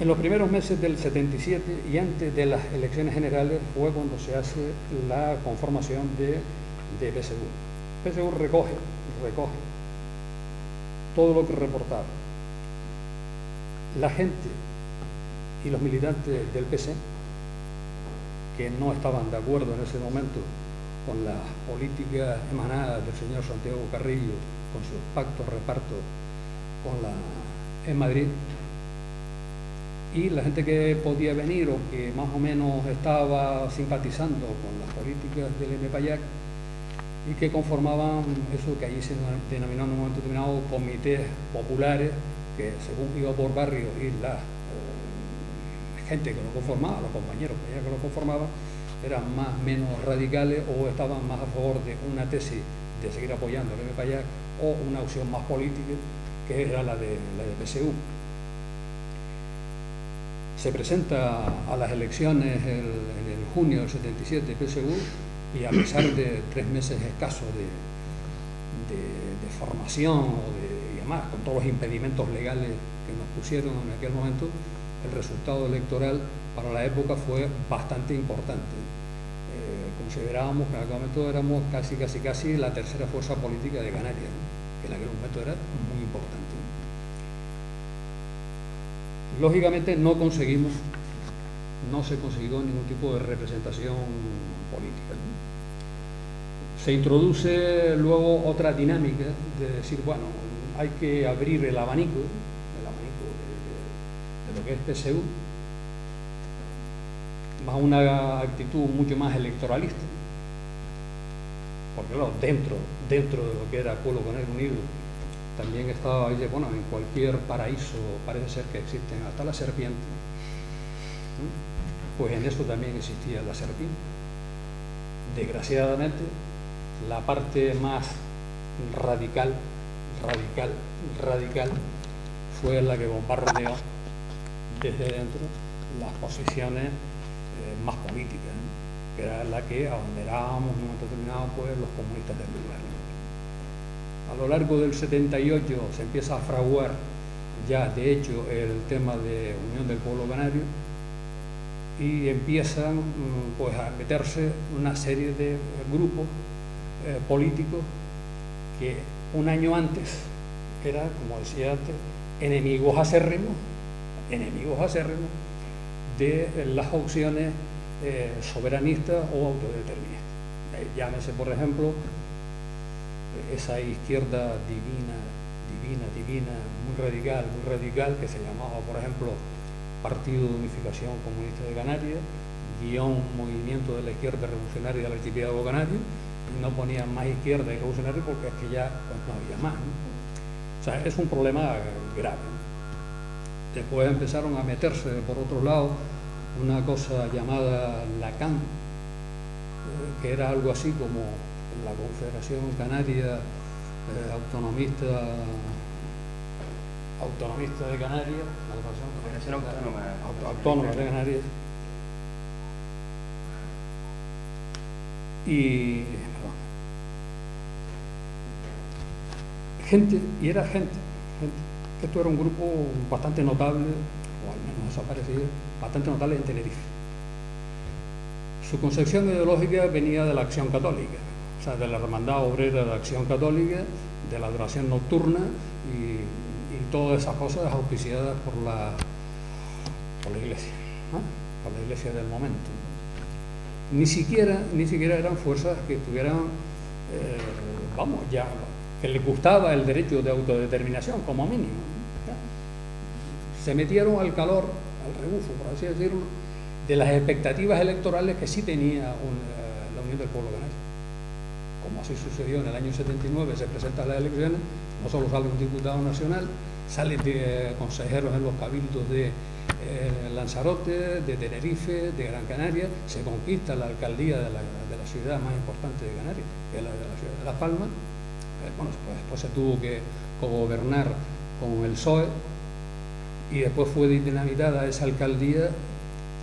En los primeros meses del 77 y antes de las elecciones generales fue cuando se hace la conformación de PSU. PSU recoge todo lo que reportaba la gente y los militantes del PC, que no estaban de acuerdo en ese momento con las políticas emanadas del señor Santiago Carrillo, con sus pactos repartos en Madrid, y la gente que podía venir o que más o menos estaba simpatizando con las políticas del MPAYAC y que conformaban eso que allí se denominó en un momento determinado comités populares, que según iba por barrio y la gente que lo conformaba, los compañeros que lo conformaban, eran más menos radicales o estaban más a favor de una tesis de seguir apoyando el MPAYAC o una opción más política, que era la de PSU. Se presenta a las elecciones en el junio del 77 PSU, y a pesar de 3 meses escasos de formación y además con todos los impedimentos legales que nos pusieron en aquel momento, el resultado electoral para la época fue bastante importante. Considerábamos que en aquel momento éramos casi la tercera fuerza política de Canarias, ¿no? Que en aquel momento era muy importante. Lógicamente no se consiguió ningún tipo de representación política, ¿no? Se introduce luego otra dinámica de decir, bueno, hay que abrir el abanico de lo que es PSU, más una actitud mucho más electoralista, porque claro, dentro de lo que era Pueblo Canario Unido también estaba, bueno, en cualquier paraíso parece ser que existen hasta las serpientes, ¿no? Pues en eso también existía la serpiente. Desgraciadamente, la parte más radical fue la que bombardeó desde dentro las posiciones más políticas, ¿no? Que era la que abanderábamos en un momento determinado, pues, los comunistas del lugar. A lo largo del 78 se empieza a fraguar ya, de hecho, el tema de Unión del Pueblo Canario, y empiezan pues a meterse una serie de grupos políticos que un año antes eran, como decía antes, enemigos acérrimos de las opciones soberanistas o autodeterministas. Llámese, por ejemplo, esa izquierda divina, muy radical, que se llamaba, por ejemplo, Partido de Unificación Comunista de Canarias, Movimiento de la Izquierda Revolucionaria del Archipiélago Canario, y no ponían más izquierda y revolucionario porque es que ya pues, no había más, ¿no? O sea, es un problema grave, ¿no? Después empezaron a meterse, por otro lado, una cosa llamada la CAN, que era algo así como la Confederación Canaria Autonomista de Canarias, la Confederación Autónoma de Canarias, y era gente, esto era un grupo bastante notable, o al menos desaparecido, bastante notable en Tenerife. Su concepción ideológica venía de la Acción Católica, o sea, de la Hermandad Obrera de la Acción Católica, de la adoración nocturna y todas esas cosas auspiciadas por la Iglesia, ¿no? Por la Iglesia del momento. Ni siquiera eran fuerzas que tuvieran, que les gustaba el derecho de autodeterminación, como mínimo. Se metieron al calor, al rebufo, por así decirlo, de las expectativas electorales que sí tenía la Unión del Pueblo Canario. Como así sucedió en el año 79, se presentan las elecciones, no solo sale un diputado nacional, salen de consejeros en los cabildos de Lanzarote, de Tenerife, de Gran Canaria, se conquista la alcaldía de la ciudad más importante de Canarias, que es la de la ciudad de Las Palmas. Bueno, pues después se tuvo que gobernar con el PSOE y después fue dinamitada esa alcaldía,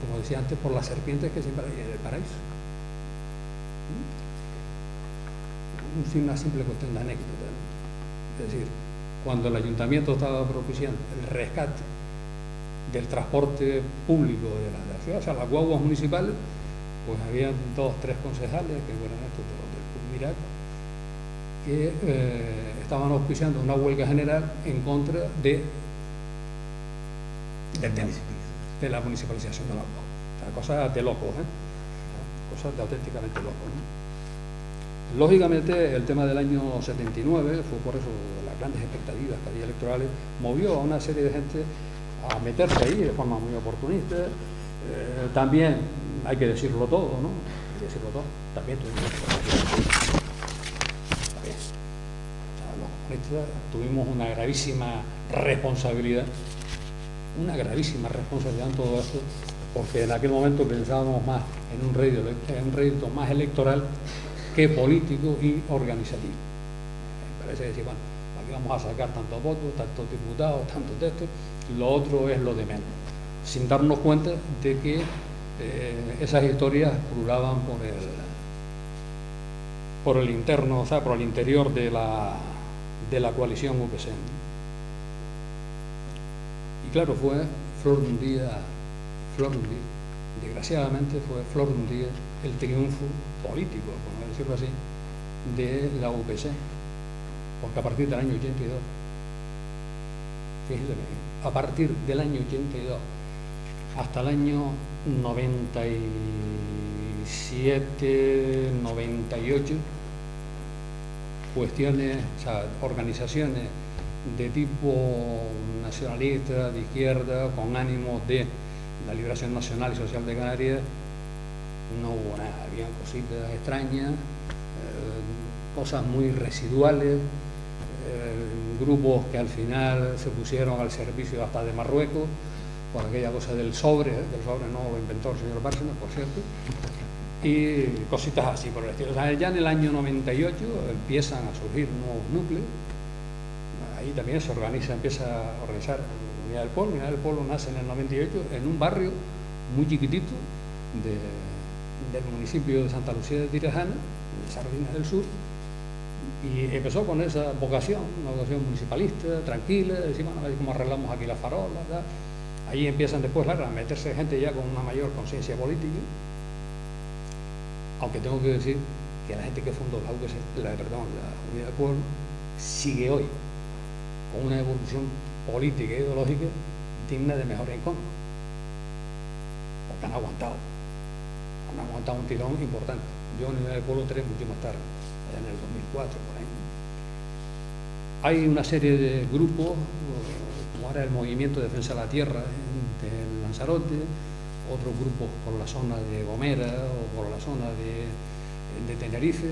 como decía antes, por las serpientes que siempre hay en el paraíso. Una simple cuestión de anécdota, ¿no? Es decir, cuando el ayuntamiento estaba propiciando el rescate del transporte público de la ciudad, o sea, las guaguas municipales, pues había 2 o 3 concejales, que fueron estos del Mirac, que estaban auspiciando una huelga general en contra de la municipalización de la guagua. O sea, cosas de locos, cosas de auténticamente locos, ¿no? Lógicamente, el tema del año 79, fue por eso las grandes expectativas que había electorales, movió a una serie de gente a meterse ahí de forma muy oportunista. También hay que decirlo todo, ¿no? Hay que decirlo todo. También los comunistas tuvimos una gravísima responsabilidad en todo esto, porque en aquel momento pensábamos más en un rédito más electoral que político y organizativo. Me parece decir, bueno, aquí vamos a sacar tantos votos, tantos diputados, tantos de estos, lo otro es lo de menos, sin darnos cuenta de que esas historias pululaban por el interno, o sea, por el interior de la coalición UPC. Y claro, fue flor de un día, desgraciadamente fue flor de un día el triunfo político, por decirlo así, de la UPC, porque a partir del año 82, fíjense, a partir del año 82 hasta el año 97, 98, cuestiones, o sea, organizaciones de tipo nacionalista, de izquierda, con ánimo de la liberación nacional y social de Canarias, no hubo nada, habían cositas extrañas, cosas muy residuales, grupos que al final se pusieron al servicio hasta de Marruecos, por aquella cosa del sobre no lo inventó el señor Bárcenas, por cierto, y cositas así por el estilo. O sea, ya en el año 98 empiezan a surgir nuevos núcleos, ahí también empieza a organizar Unidad del Pueblo. Unidad del Pueblo nace en el 98 en un barrio muy chiquitito del municipio de Santa Lucía de Tirajana, de Sardinas del Sur, y empezó con esa vocación, una vocación municipalista, tranquila, decimos, bueno, a ver cómo arreglamos aquí la farola, ¿verdad? Ahí empiezan después, claro, a meterse gente ya con una mayor conciencia política, aunque tengo que decir que la gente que fundó la Unidad del Pueblo sigue hoy con una evolución política e ideológica digna de mejor encono, porque han aguantado un tirón importante. Yo en Unidad del Pueblo entré mucho más tarde, allá en el 2004, por ahí. Hay una serie de grupos, como ahora el Movimiento de Defensa de la Tierra de Lanzarote, otros grupos por la zona de Gomera o por la zona de Tenerife.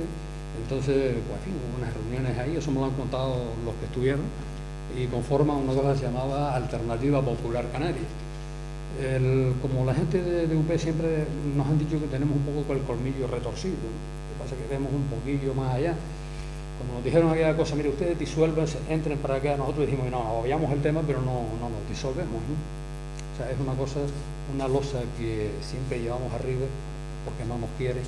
Entonces, pues en fin, hubo unas reuniones ahí, eso me lo han contado los que estuvieron, y conforman una cosa que se llamaba Alternativa Popular Canaria. Como la gente de UP siempre nos han dicho que tenemos un poco con el colmillo retorcido, ¿no? Lo que pasa es que vemos un poquillo más allá. Cuando nos dijeron aquella cosa, mire, ustedes disuélvanse, entren para acá, nosotros dijimos, no, obviamos el tema, pero no nos disolvemos, ¿no? O sea, es una cosa, una losa que siempre llevamos arriba porque no nos quieren,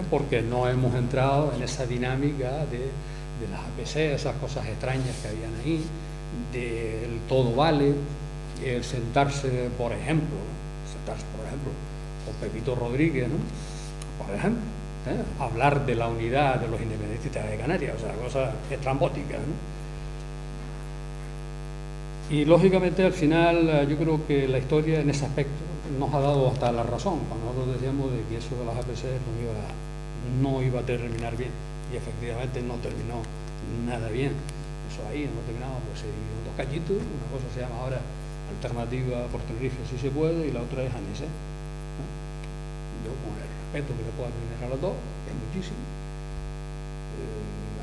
porque no hemos entrado en esa dinámica de las APC, esas cosas extrañas que habían ahí, del todo vale, el sentarse, por ejemplo, con Pepito Rodríguez, ¿no? Por ejemplo, hablar de la unidad de los independentistas de Canarias, o sea, cosas estrambóticas, ¿no? Y lógicamente al final yo creo que la historia en ese aspecto nos ha dado hasta la razón, cuando nosotros decíamos de que eso de las APC no iba a terminar bien, y efectivamente no terminó nada bien. Eso ahí no terminamos, pues se dividieron 2 cachitos, una cosa se llama ahora Alternativa por Tenerife si se puede, y la otra es ANICE, ¿no? Yo con el respeto que le puedo tener a los dos, que es muchísimo,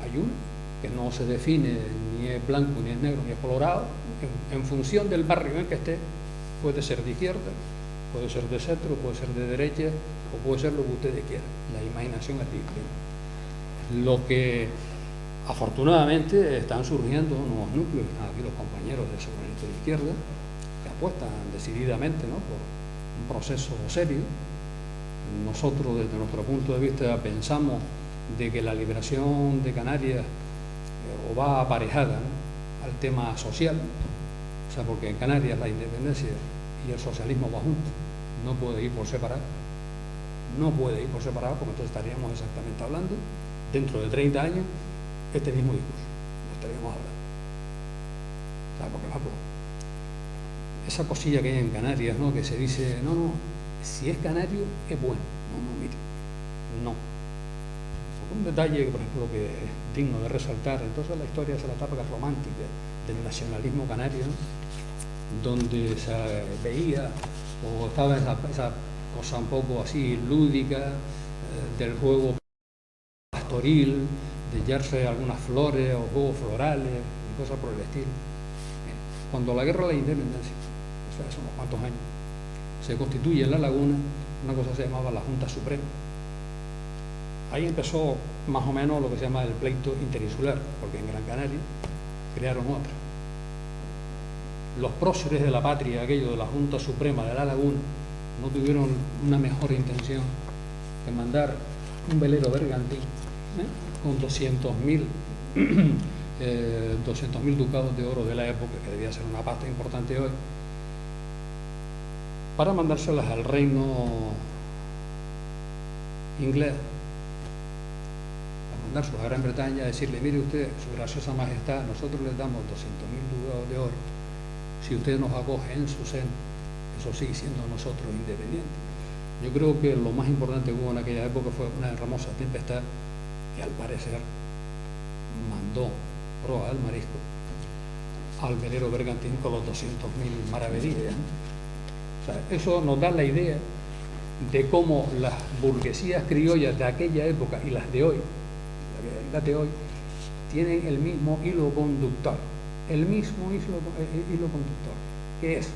hay una, que no se define ni es blanco, ni es negro, ni es colorado, en función del barrio en que esté, puede ser de izquierda, puede ser de centro, puede ser de derecha, o puede ser lo que ustedes quieran. La imaginación es libre. Lo que afortunadamente están surgiendo nuevos núcleos, aquí los compañeros de Soberanista de Izquierda, que apuestan decididamente, ¿no?, por un proceso serio. Nosotros, desde nuestro punto de vista, pensamos de que la liberación de Canarias o va aparejada, ¿no?, al tema social, o sea, porque en Canarias la independencia y el socialismo van juntos, no puede ir por separado, porque entonces estaríamos exactamente hablando, dentro de 30 años, este mismo discurso, estaríamos hablando. O sea, porque vamos, esa cosilla que hay en Canarias, ¿no?, que se dice, no, si es canario es bueno. No, mire, no. Un detalle, por ejemplo, que es digno de resaltar, entonces la historia es la etapa romántica del nacionalismo canario, ¿no?, donde se veía o estaba esa cosa un poco así lúdica del juego pastoril, de hallarse algunas flores o juegos florales y cosas por el estilo. Cuando la guerra de la independencia, o sea, hace unos cuantos años, se constituye en La Laguna una cosa que se llamaba la Junta Suprema. Ahí empezó más o menos lo que se llama el pleito interinsular, porque en Gran Canaria crearon otra. Los próceres de la patria, aquello de la Junta Suprema de La Laguna, no tuvieron una mejor intención que mandar un velero bergantín con 200.000 ducados de oro de la época, que debía ser una pasta importante hoy, para mandárselas al reino inglés, a mandárselas a Gran Bretaña, a decirle, mire usted, su graciosa majestad, nosotros les damos 200.000 ducados de oro si usted nos acoge en su seno, eso sigue siendo nosotros independientes. Yo creo que lo más importante que hubo en aquella época fue una hermosa tempestad que al parecer mandó proa al marisco al velero bergantín con los 200.000 maravedíes. O sea, eso nos da la idea de cómo las burguesías criollas de aquella época y las de hoy, tienen el mismo hilo conductor, que es,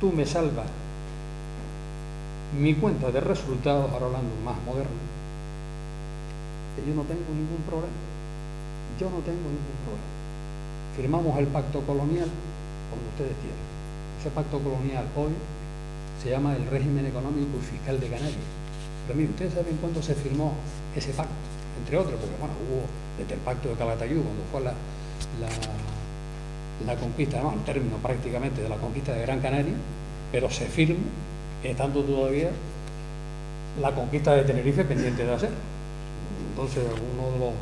tú me salvas mi cuenta de resultados, ahora hablando más moderno, que yo no tengo ningún problema. Firmamos el pacto colonial, como ustedes quieren. Ese pacto colonial hoy se llama el régimen económico y fiscal de Canarias. Pero miren, ustedes saben cuándo se firmó ese pacto, entre otros, porque bueno, hubo desde el pacto de Calatayud, cuando fue la conquista, no, en términos prácticamente de la conquista de Gran Canaria, pero se firma estando todavía la conquista de Tenerife pendiente de hacer. Entonces uno de los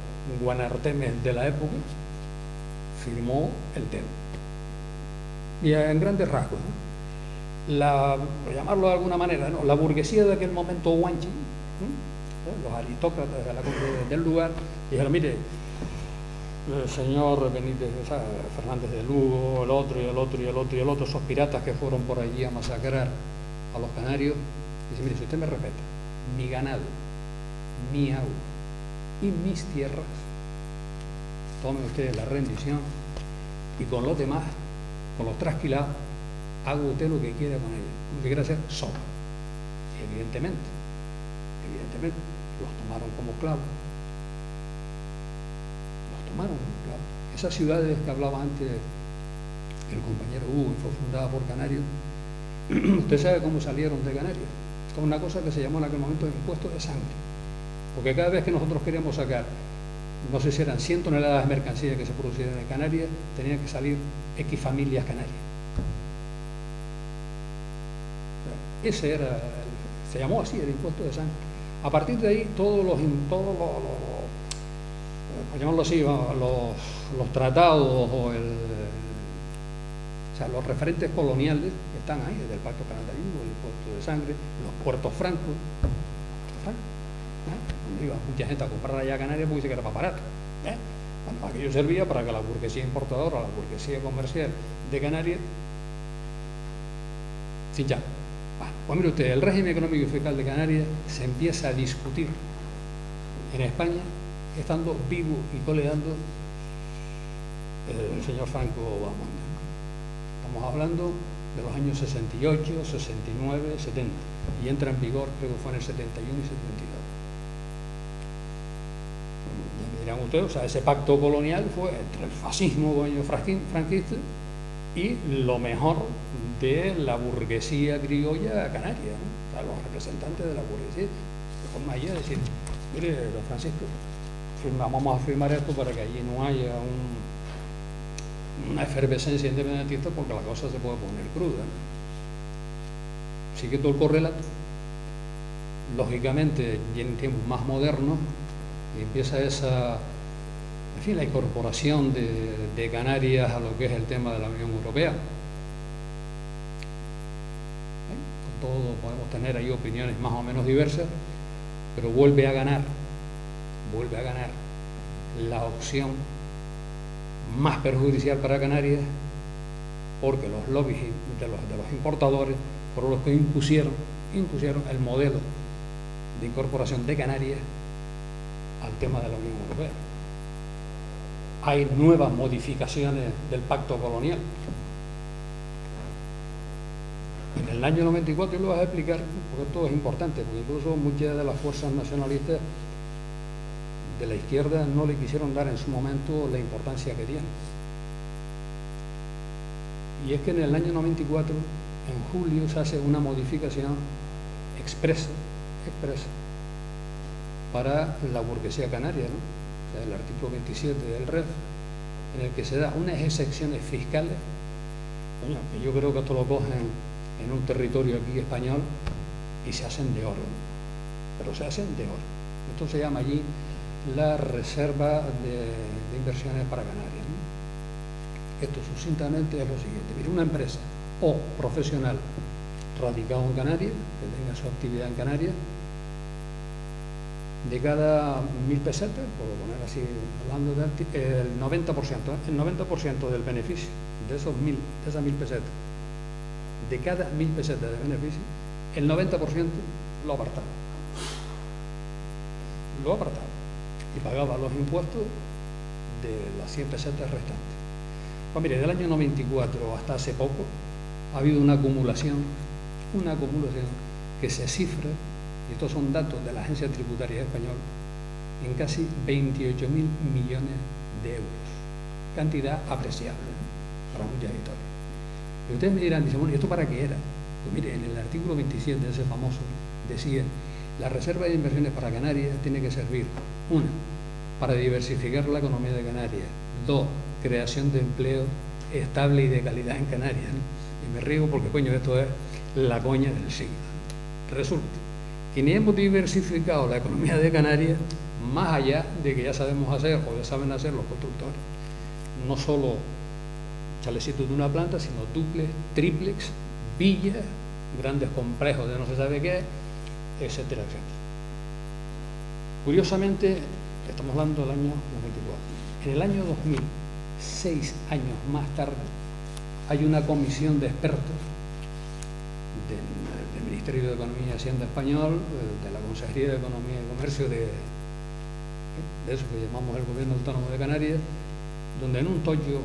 guanartemes de la época firmó el tema. Y en grandes rasgos, ¿no?, por llamarlo de alguna manera, ¿no?, la burguesía de aquel momento guanchi, los aristócratas del lugar, dijeron, mire, el señor Benítez Fernández de Lugo, el otro, esos piratas que fueron por allí a masacrar a los canarios, dice, mire, si usted me respeta mi ganado, mi agua y mis tierras, tome usted la rendición y con los demás, con los trasquilados, haga usted lo que quiera con ellos, lo que quiera hacer, sobra. Y evidentemente, los tomaron como esclavos. Esas ciudades que hablaba antes el compañero Hugo, y fue fundada por canarios, usted sabe cómo salieron de Canarias. Esto es una cosa que se llamó en aquel momento el impuesto de sangre, porque cada vez que nosotros queríamos sacar, no sé si eran 100 toneladas de mercancías que se producían en Canarias, tenían que salir X familias canarias. Ese era, se llamó así, el impuesto de sangre. A partir de ahí, todos los llamarlo así, los tratados o sea, los referentes coloniales que están ahí, desde el Pacto Calatayud, el impuesto de sangre, los puertos francos, donde iba mucha gente a comprar allá a Canarias porque dice que era más barato. Bueno, aquello servía para que la burguesía importadora, la burguesía comercial de Canarias, sin ya. Pues mire usted, el régimen económico y fiscal de Canarias se empieza a discutir en España, estando vivo y coleando el señor Franco Bahamonde. Estamos hablando de los años 68, 69, 70, y entra en vigor, creo que fue en el 71 y 72. Ya me dirán ustedes, o sea, ese pacto colonial fue entre el fascismo franquista y lo mejor de la burguesía criolla canaria, ¿no? O sea, los representantes de la burguesía, de forma allí de decir, mire, don Francisco, vamos a firmar esto para que allí no haya una efervescencia independentista, porque la cosa se puede poner cruda, ¿no? Sigue todo el correlato. Lógicamente, ya en tiempos más modernos, empieza esa, en fin, la incorporación de Canarias a lo que es el tema de la Unión Europea. Con todo podemos tener ahí opiniones más o menos diversas, pero vuelve a ganar la opción más perjudicial para Canarias, porque los lobbies de los importadores fueron los que impusieron el modelo de incorporación de Canarias al tema de la Unión Europea. Hay nuevas modificaciones del pacto colonial. En el año 94, yo lo voy a explicar, porque esto es importante, porque incluso muchas de las fuerzas nacionalistas de la izquierda no le quisieron dar en su momento la importancia que tiene. Y es que en el año 94, en julio, se hace una modificación expresa para la burguesía canaria, ¿no? O sea, el artículo 27 del REF, en el que se da unas excepciones fiscales, coño, que yo creo que esto lo cogen en un territorio aquí español y se hacen de oro, ¿no? Pero se hacen de oro. Esto se llama allí la reserva de inversiones para Canarias, ¿no? Esto sucintamente es lo siguiente: mire, una empresa o profesional radicado en Canarias, que tenga su actividad en Canarias, de cada 1.000 pesetas, por poner así, hablando el 90% del beneficio de esas 1.000 pesetas, de cada 1.000 pesetas de beneficio, el 90% lo apartaba. Y pagaba los impuestos de las 100 pesetas restantes. Pues mire, del año 94 hasta hace poco ha habido una acumulación que se cifra, y estos son datos de la Agencia Tributaria Española, en casi 28.000 millones de euros. Cantidad apreciable para muchas historias. Y ustedes me dirán, dicen, bueno, ¿y esto para qué era? Pues mire, en el artículo 27 de ese famoso decía: la reserva de inversiones para Canarias tiene que servir, 1, para diversificar la economía de Canarias; 2, creación de empleo estable y de calidad en Canarias, ¿no? Y me río porque, coño, esto es la coña del siglo. Resulta que ni hemos diversificado la economía de Canarias, más allá de que ya sabemos hacer, o ya saben hacer los constructores, no solo chalecitos de una planta, sino duplex, triplex, villas, grandes complejos de no se sabe qué, etcétera, etcétera. Curiosamente, estamos hablando del año 94. En el año 2000, 6 años más tarde, hay una comisión de expertos del Ministerio de Economía y Hacienda español, de la Consejería de Economía y Comercio de eso que llamamos el Gobierno Autónomo de Canarias, donde en un tollo,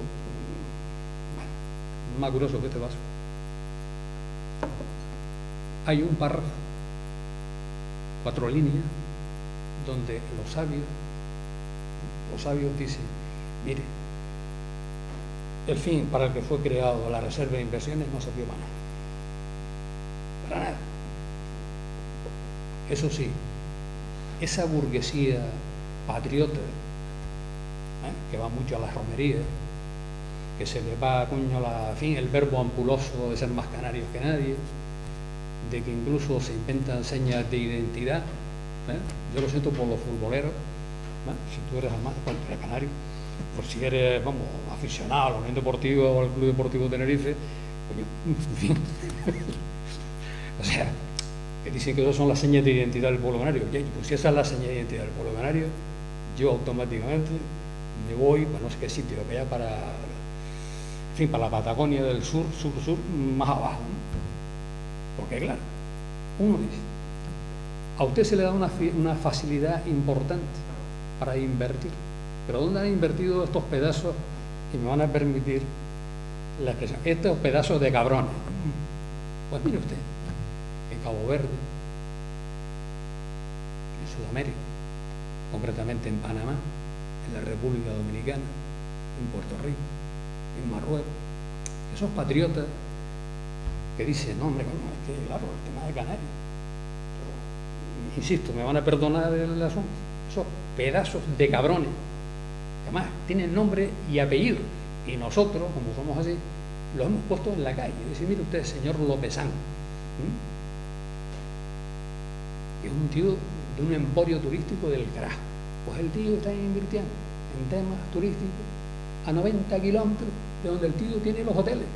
más grueso que este vaso, hay un párrafo, 4 líneas, donde los sabios dicen: mire, el fin para el que fue creado la reserva de inversiones no sirvió para nada. Eso sí, esa burguesía patriota, que va mucho a las romerías, que se le va, coño, el verbo ampuloso de ser más canarios que nadie, de que incluso se inventan señas de identidad. Yo lo siento por los futboleros, si tú eres canario, por si eres, vamos, aficionado a la Unión Deportiva o al Club Deportivo Tenerife, coño, en fin. O sea, que dicen que esas son las señas de identidad del pueblo canario. Oye, pues si esa es la seña de identidad del pueblo canario, yo automáticamente me voy, pues no sé qué sitio, que ya para, en fin, para la Patagonia del sur, más abajo, ¿no? Porque claro, uno dice, a usted se le da una facilidad importante para invertir, pero ¿dónde han invertido estos pedazos y me van a permitir la expresión, estos pedazos de cabrones. Pues mire usted, en Cabo Verde, en Sudamérica, concretamente en Panamá, en la República Dominicana, en Puerto Rico, en Marruecos, esos patriotas que dicen, no, hombre, bueno, es que claro, el tema de Canarias. Insisto, me van a perdonar el asunto, esos pedazos de cabrones, que además tienen nombre y apellido, y nosotros, como somos así, los hemos puesto en la calle. Dice, mire usted, señor Lópezán, que es un tío de un emporio turístico del carajo. Pues el tío está invirtiendo en temas turísticos a 90 kilómetros de donde el tío tiene los hoteles.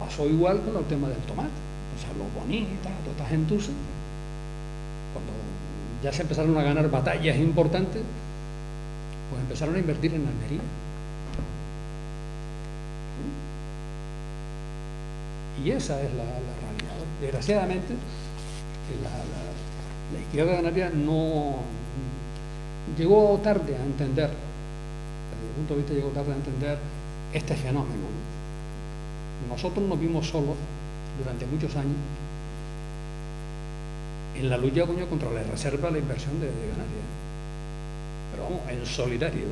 Pasó igual con el tema del tomate. O sea, los bonitas, toda esta gentuza, cuando ya se empezaron a ganar batallas importantes, pues empezaron a invertir en Almería. Y esa es la realidad. Desgraciadamente, la izquierda canaria no llegó tarde a entender, desde mi punto de vista llegó tarde a entender este fenómeno. Nosotros nos vimos solos durante muchos años en la lucha contra la reserva, la inversión de Canarias. Pero vamos, en solitario.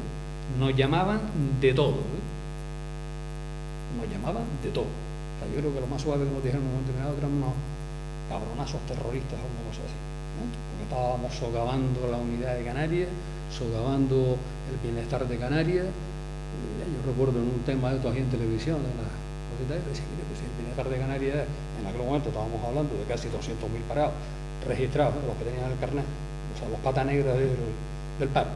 Nos llamaban de todo. Nos llamaban de todo. O sea, yo creo que lo más suave que nos dijeron en un momento determinado eran unos cabronazos terroristas o una cosa así. Porque estábamos socavando la unidad de Canarias, socavando el bienestar de Canarias. Yo recuerdo en un tema de esto aquí en televisión, en la cosita, decía, mire, pues el bienestar de Canarias, en aquel momento estábamos hablando de casi 200.000 parados registrados, los que tenían el carnet, o sea, los patas negras del paro.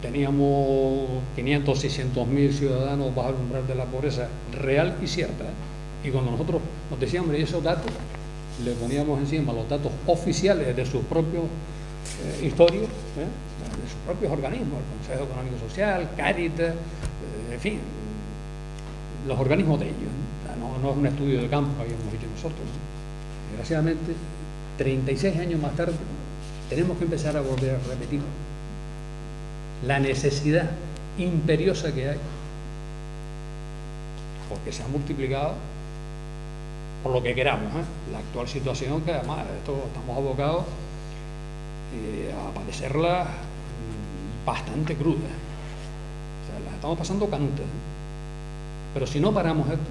Teníamos 500, 600.000 ciudadanos bajo el umbral de la pobreza real y cierta. Y cuando nosotros nos decíamos, hombre, esos datos, le poníamos encima los datos oficiales de sus propios historias, de sus propios organismos, el Consejo Económico y Social, Cáritas, en fin, los organismos de ellos. No es un estudio de campo que habíamos hecho nosotros. Desgraciadamente, 36 años más tarde, tenemos que empezar a volver a repetir la necesidad imperiosa que hay, porque se ha multiplicado por lo que queramos, la actual situación, que además estamos abocados a padecerla bastante cruda. O sea, la estamos pasando canuta, pero si no paramos esto,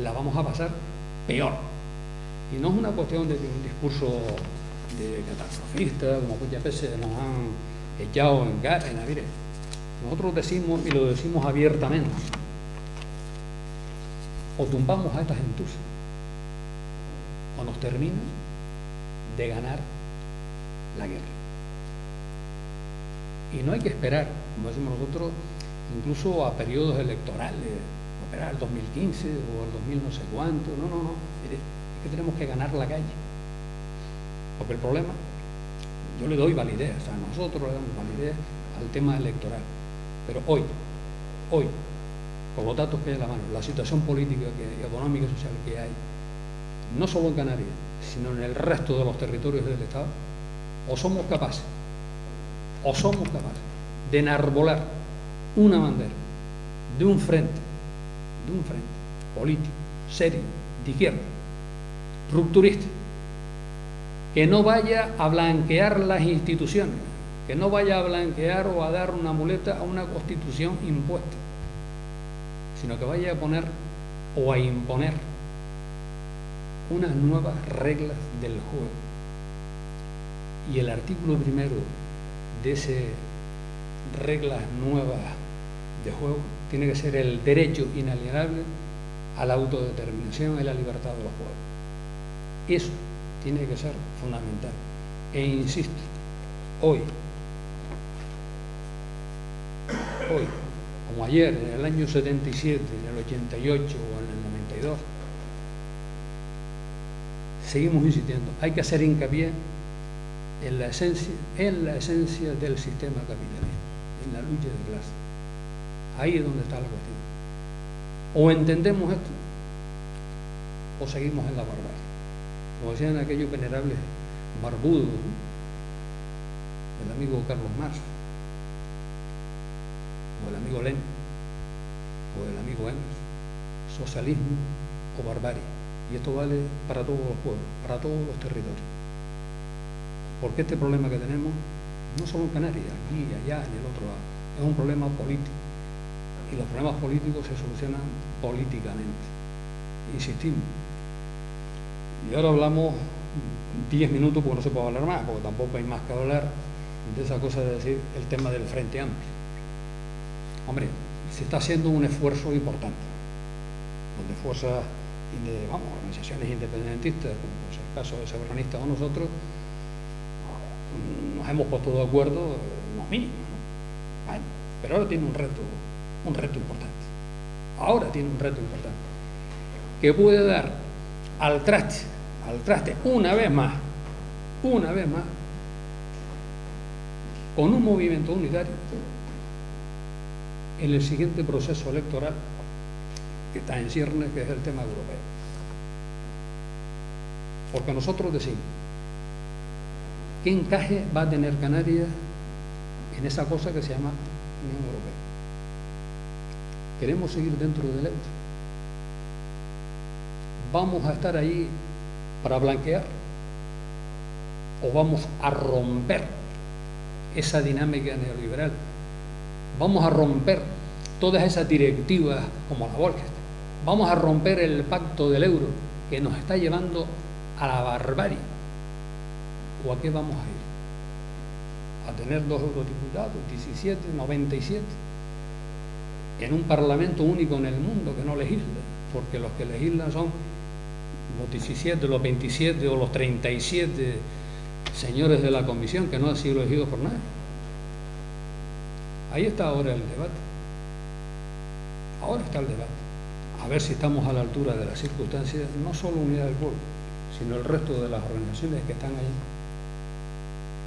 la vamos a pasar peor. Y no es una cuestión de un discurso de catastrofista, como muchas veces nos han echado en cara. Mire, nosotros decimos, y lo decimos abiertamente, o tumbamos a estas gentuces, o nos terminan de ganar la guerra. Y no hay que esperar, como decimos nosotros, incluso a periodos electorales, esperar al 2015 o al 2000 no sé cuánto. No. Mire, es que tenemos que ganar la calle. Porque el problema, yo le doy validez, o sea, nosotros le damos validez al tema electoral. Pero hoy, con los datos que hay en la mano, la situación política, económica y social que hay, no solo en Canarias, sino en el resto de los territorios del Estado, o somos capaces de enarbolar una bandera de un frente político, serio, de izquierda, rupturista, que no vaya a blanquear las instituciones, que no vaya a blanquear o a dar una muleta a una constitución impuesta, sino que vaya a poner o a imponer unas nuevas reglas del juego. Y el artículo primero de ese reglas nuevas de juego tiene que ser el derecho inalienable a la autodeterminación y la libertad de los pueblos. Eso tiene que ser fundamental. E insisto, hoy, como ayer, en el año 77, en el 88 o en el 92, seguimos insistiendo, hay que hacer hincapié en la esencia del sistema capitalista, en la lucha de clases. Ahí es donde está la cuestión. O entendemos esto, o seguimos en la barbarie. Como decían aquellos venerables barbudos, ¿no? el amigo Carlos Marx, o el amigo Lenin, o el amigo Engels, socialismo o barbarie. Y esto vale para todos los pueblos, para todos los territorios. Porque este problema que tenemos, no solo en Canarias, aquí, allá, en el otro lado, es un problema político. Y los problemas políticos se solucionan políticamente. Insistimos. Y ahora hablamos 10 minutos, porque no se puede hablar más, porque tampoco hay más que hablar de esa cosa de decir el tema del Frente Amplio. Hombre, se está haciendo un esfuerzo importante, donde fuerzas, organizaciones independentistas, como es el caso de Soberanistas o nosotros, nos hemos puesto de acuerdo en lo mínimo, ¿no? Bueno, pero ahora tiene un reto importante. Ahora tiene un reto importante, que puede dar al traste una vez más, con un movimiento unitario en el siguiente proceso electoral que está en ciernes, que es el tema europeo. Porque nosotros decimos, ¿qué encaje va a tener Canarias en esa cosa que se llama Unión Europea? ¿Queremos seguir dentro del euro? ¿Vamos a estar ahí para blanquear? ¿O vamos a romper esa dinámica neoliberal? ¿Vamos a romper todas esas directivas como la Volcker? ¿Vamos a romper el pacto del euro que nos está llevando a la barbarie? ¿O a qué vamos a ir? ¿A tener 2 eurodiputados, 17, 97? En un parlamento único en el mundo que no legisla, porque los que legislan son los 17, los 27 o los 37 señores de la comisión que no han sido elegidos por nadie. Ahí está ahora el debate. Ahora está el debate. A ver si estamos a la altura de las circunstancias, no solo Unidad del Pueblo, sino el resto de las organizaciones que están ahí.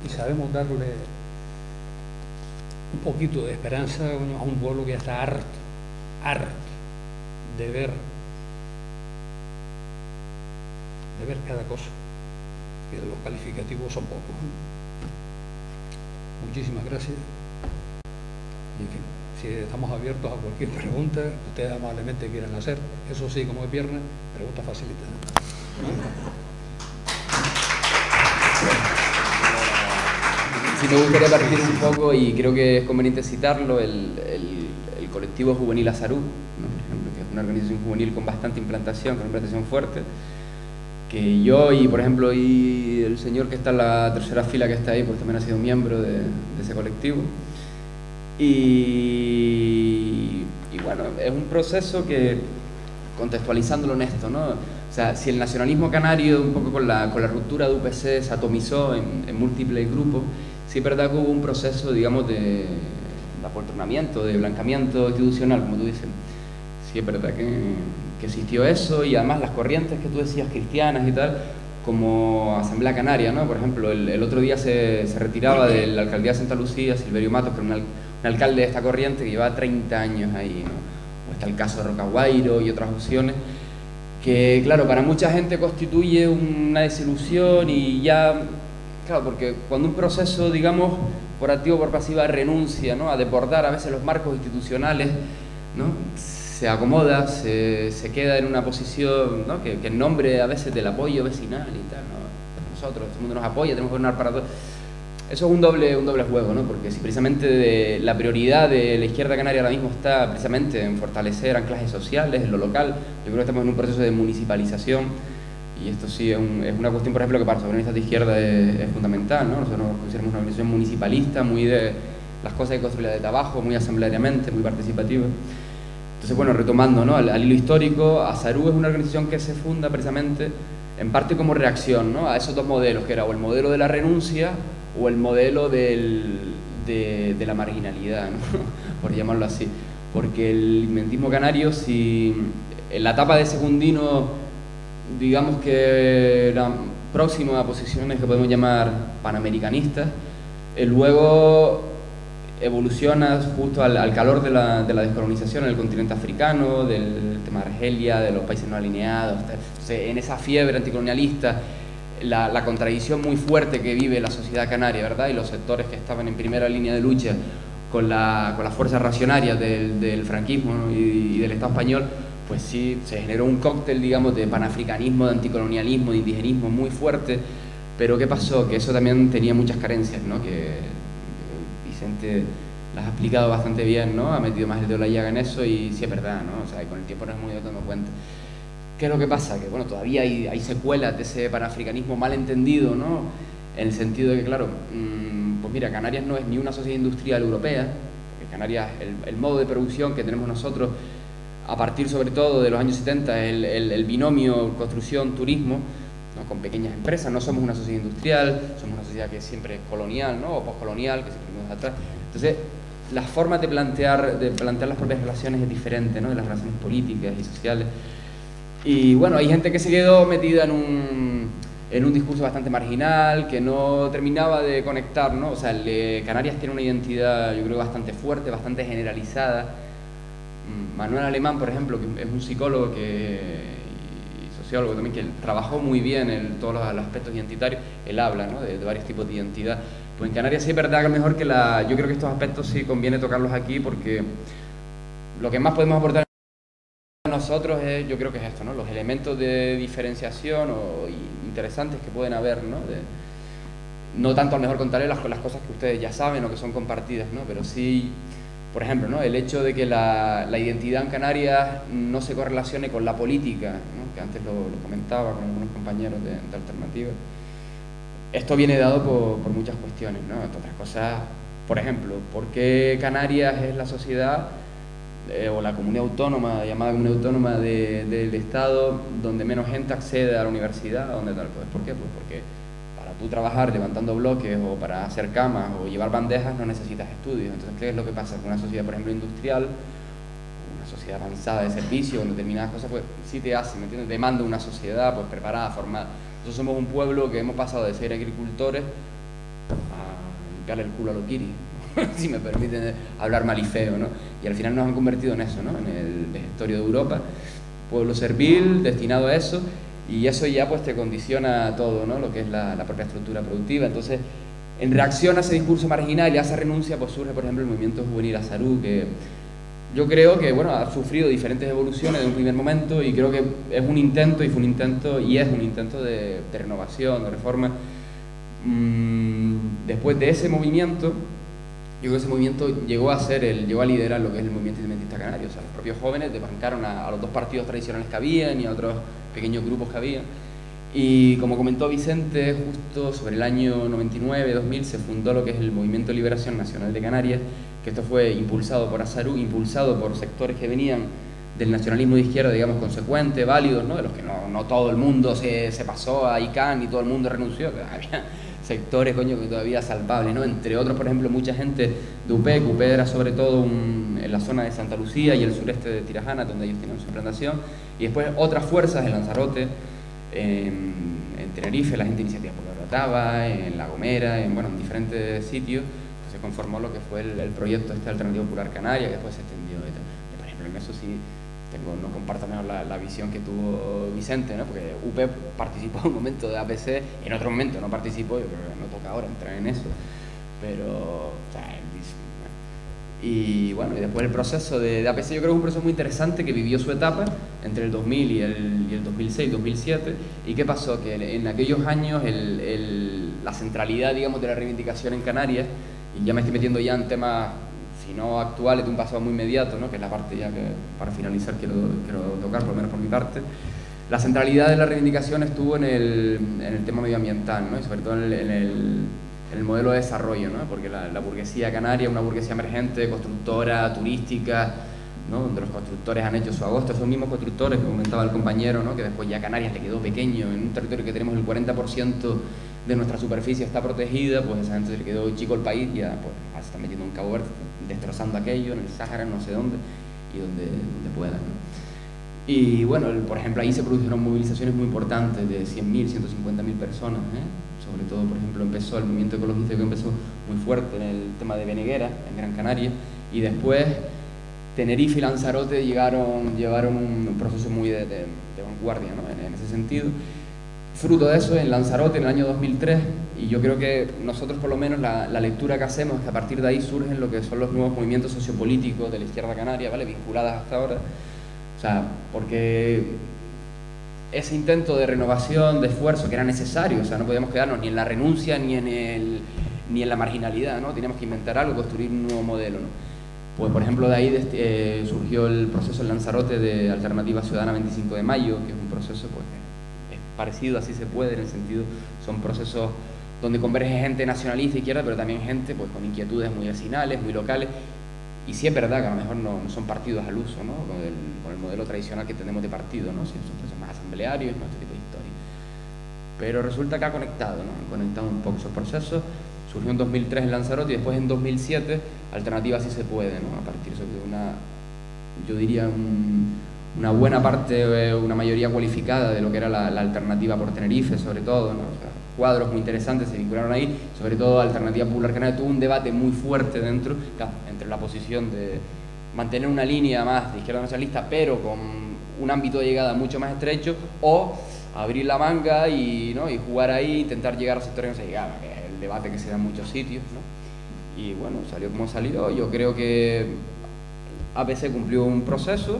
Y sabemos darle un poquito de esperanza a un pueblo que ya está harto de ver cada cosa, que los calificativos son pocos. Muchísimas gracias. Y en fin, si estamos abiertos a cualquier pregunta que ustedes amablemente quieran hacer, eso sí, como es viernes, preguntas facilitadas. Sí, me gustaría partir un poco, y creo que es conveniente citarlo, el colectivo juvenil Azarú, ¿no? Por ejemplo, que es una organización juvenil con bastante implantación, con una implantación fuerte, que yo y, por ejemplo, y el señor que está en la tercera fila que está ahí, pues también ha sido miembro de ese colectivo. Y bueno, es un proceso que, contextualizándolo en esto, ¿no? O sea, si el nacionalismo canario, un poco con la ruptura de UPC, se atomizó en múltiples grupos, sí es verdad que hubo un proceso, digamos, de apoltronamiento, de blancamiento institucional, como tú dices. Sí es verdad que existió eso, y además las corrientes que tú decías, cristianas y tal, como Asamblea Canaria, ¿no? Por ejemplo, el otro día se retiraba de la alcaldía de Santa Lucía Silverio Matos, que era un alcalde de esta corriente que llevaba 30 años ahí, ¿no? O está el caso de Rocaguairo y otras opciones, que claro, para mucha gente constituye una desilusión, y ya, claro, porque cuando un proceso, digamos, por activa o por pasiva renuncia, ¿no?, a desbordar a veces los marcos institucionales, ¿no?, se acomoda, se queda en una posición, ¿no?, que en nombre a veces del apoyo vecinal y tal, ¿no?, nosotros, todo el mundo nos apoya, tenemos que donar para todo. Eso es un doble juego, ¿no? Porque si precisamente la prioridad de la izquierda canaria ahora mismo está precisamente en fortalecer anclajes sociales, en lo local, yo creo que estamos en un proceso de municipalización, y esto sí es una cuestión, por ejemplo, que para los soberanistas de izquierda es fundamental, ¿no? Nosotros nos consideramos una organización municipalista, muy de las cosas hay que construirlas desde abajo, muy asambleariamente, muy participativa. Entonces, bueno, retomando, ¿no?, al hilo histórico, Azarú es una organización que se funda precisamente en parte como reacción, ¿no?, a esos dos modelos, que era o el modelo de la renuncia o el modelo de la marginalidad, ¿no?, por llamarlo así. Porque el independentismo canario, si en la etapa de Secundino, digamos que era próximo a posiciones que podemos llamar panamericanistas, luego evoluciona justo al calor de la descolonización en el continente africano, del tema de Argelia, de los países no alineados. Entonces, en esa fiebre anticolonialista, la contradicción muy fuerte que vive la sociedad canaria, ¿verdad? Y los sectores que estaban en primera línea de lucha con las fuerzas reaccionarias del franquismo, ¿no? y del Estado español, pues sí, se generó un cóctel, digamos, de panafricanismo, de anticolonialismo, de indigenismo muy fuerte. Pero ¿qué pasó? Que eso también tenía muchas carencias, ¿no? Que Vicente las ha explicado bastante bien, ¿no? Ha metido más el dedo en la llaga en eso y sí es verdad, ¿no? O sea, con el tiempo nos hemos ido dando cuenta. ¿Qué es lo que pasa? Que, bueno, todavía hay secuelas de ese panafricanismo mal entendido, ¿no? En el sentido de que, claro, pues mira, Canarias no es ni una sociedad industrial europea, porque Canarias, el modo de producción que tenemos nosotros, a partir sobre todo de los años 70, el binomio construcción-turismo, ¿no? Con pequeñas empresas, no somos una sociedad industrial, somos una sociedad que siempre es colonial, ¿no? O postcolonial, que siempre vemos atrás. Entonces, las formas de plantear las propias relaciones es diferente, ¿no? De las relaciones políticas y sociales. Y bueno, hay gente que se quedó metida en un discurso bastante marginal, que no terminaba de conectar, ¿no? O sea, Canarias tiene una identidad, yo creo, bastante fuerte, bastante generalizada. Manuel Alemán, por ejemplo, que es un psicólogo y sociólogo también, que trabajó muy bien en todos los aspectos identitarios, él habla, ¿no? de varios tipos de identidad. Pues en Canarias sí es verdad que mejor yo creo que estos aspectos sí conviene tocarlos aquí, porque lo que más podemos aportar nosotros yo creo que es esto, ¿no? Los elementos de diferenciación interesantes que pueden haber, ¿no? No tanto a lo mejor contarles las cosas que ustedes ya saben o que son compartidas, ¿no? Pero sí, por ejemplo, ¿no? El hecho de que la identidad en Canarias no se correlacione con la política, ¿no? Que antes lo comentaba con algunos compañeros de Alternativa. Esto viene dado por muchas cuestiones, ¿no? Entre otras cosas, por ejemplo, ¿por qué Canarias es la sociedad o la comunidad autónoma, llamada comunidad autónoma del Estado, donde menos gente accede a la universidad? ¿Dónde tal? Pues, ¿por qué? Pues porque para tú trabajar levantando bloques o para hacer camas o llevar bandejas no necesitas estudios. Entonces, ¿qué es lo que pasa? Con una sociedad, por ejemplo, industrial, una sociedad avanzada de servicios, con determinadas cosas, pues sí te hace, ¿me entiendes? Demanda una sociedad pues preparada, formada. Nosotros somos un pueblo que hemos pasado de ser agricultores a limpiarle el culo a los guiris, si me permiten hablar mal y feo, ¿no? Y al final nos han convertido en eso, ¿no? En el vejestorio de Europa, pueblo servil, destinado a eso, y eso ya pues te condiciona todo, ¿no? Lo que es la propia estructura productiva. Entonces, en reacción a ese discurso marginal y a esa renuncia, pues surge, por ejemplo, el movimiento juvenil Azarú, que yo creo que, bueno, ha sufrido diferentes evoluciones de un primer momento, y creo que es un intento, y fue un intento, y es un intento de renovación, de reforma. Después de ese movimiento, yo creo que ese movimiento llegó a liderar lo que es el movimiento independentista canario. O sea, los propios jóvenes desbancaron a los dos partidos tradicionales que habían y a otros pequeños grupos que había. Y como comentó Vicente, justo sobre el año 99-2000 se fundó lo que es el Movimiento de Liberación Nacional de Canarias, que esto fue impulsado por Azarú, impulsado por sectores que venían del nacionalismo de izquierda, digamos, consecuente, válidos, ¿no? De los que no todo el mundo se pasó a ICANN y todo el mundo renunció, que había sectores, coño, que todavía salvables, ¿no? Entre otros, por ejemplo, mucha gente de UPE, que UPE era sobre todo en la zona de Santa Lucía y el sureste de Tirajana, donde ellos tenían su implantación, y después otras fuerzas en Lanzarote, en Tenerife, la gente de Iniciativa Popular Otava, en La Gomera, en diferentes sitios, pues se conformó lo que fue el proyecto Alternativa Popular Canaria, que después se extendió. Por ejemplo, en eso sí no comparto mejor la visión que tuvo Vicente, ¿no? Porque UPE participó en un momento de APC, en otro momento no participó, yo creo que no toca ahora entrar en eso, pero, o sea, y bueno, y después el proceso de APC, yo creo que es un proceso muy interesante que vivió su etapa entre el 2000 y el 2006-2007. ¿Y qué pasó? Que en aquellos años la centralidad, digamos, de la reivindicación en Canarias, y ya me estoy metiendo ya en temas, si no actuales, de un pasado muy inmediato, ¿no? Que es la parte ya que para finalizar quiero tocar, por lo menos por mi parte. La centralidad de la reivindicación estuvo en el tema medioambiental, ¿no? Y sobre todo en el modelo de desarrollo, ¿no? Porque la burguesía canaria, una burguesía emergente, constructora, turística, ¿no? Donde los constructores han hecho su agosto, esos mismos constructores que comentaba el compañero, ¿no? Que después ya Canarias le quedó pequeño, en un territorio que tenemos el 40% de nuestra superficie está protegida, pues esa gente se le quedó chico el país, ya pues se está metiendo en Cabo Verde, destrozando aquello, en el Sáhara, no sé dónde, y donde puedan, ¿no? Y bueno, por ejemplo, ahí se produjeron movilizaciones muy importantes de 100.000, 150.000 personas, sobre todo, por ejemplo, empezó el movimiento ecologista, que empezó muy fuerte en el tema de Beneguera, en Gran Canaria, y después Tenerife y Lanzarote llevaron un proceso muy de vanguardia, ¿no? En ese sentido. fruto de eso en Lanzarote en el año 2003, y yo creo que nosotros por lo menos la lectura que hacemos es que a partir de ahí surgen lo que son los nuevos movimientos sociopolíticos de la izquierda canaria, ¿vale? Vinculadas hasta ahora, o sea, porque ese intento de renovación, de esfuerzo que era necesario, o sea, no podíamos quedarnos ni en la renuncia ni en la marginalidad, ¿no? Teníamos que inventar algo, construir un nuevo modelo, ¿no? Pues, por ejemplo, de ahí surgió el proceso en Lanzarote de Alternativa Ciudadana 25 de Mayo, que es un proceso pues, es parecido, así se puede, en el sentido, son procesos donde converge gente nacionalista e izquierda, pero también gente pues, con inquietudes muy vecinales, muy locales, y sí es verdad que a lo mejor no son partidos al uso, ¿no? Con el modelo tradicional que tenemos de partido, ¿no? Sí, son procesos más asamblearios, ¿no? Este tipo de historia. Pero resulta que ha conectado, ¿no? Ha conectado un poco esos procesos. Surgió en 2003 en Lanzarote y después en 2007 Alternativa Sí Se Puede, ¿no? A partir de yo diría una buena parte, una mayoría cualificada de lo que era la alternativa por Tenerife, sobre todo, ¿no? O sea, cuadros muy interesantes se vincularon ahí, sobre todo Alternativa Popular Canaria tuvo un debate muy fuerte dentro, claro, entre la posición de mantener una línea más de izquierda nacionalista, pero con un ámbito de llegada mucho más estrecho, o abrir la manga y jugar ahí, intentar llegar a sectores que no se llegaban, que es el debate que se da en muchos sitios, ¿no? Y bueno, salió como salió. Yo creo que APC cumplió un proceso,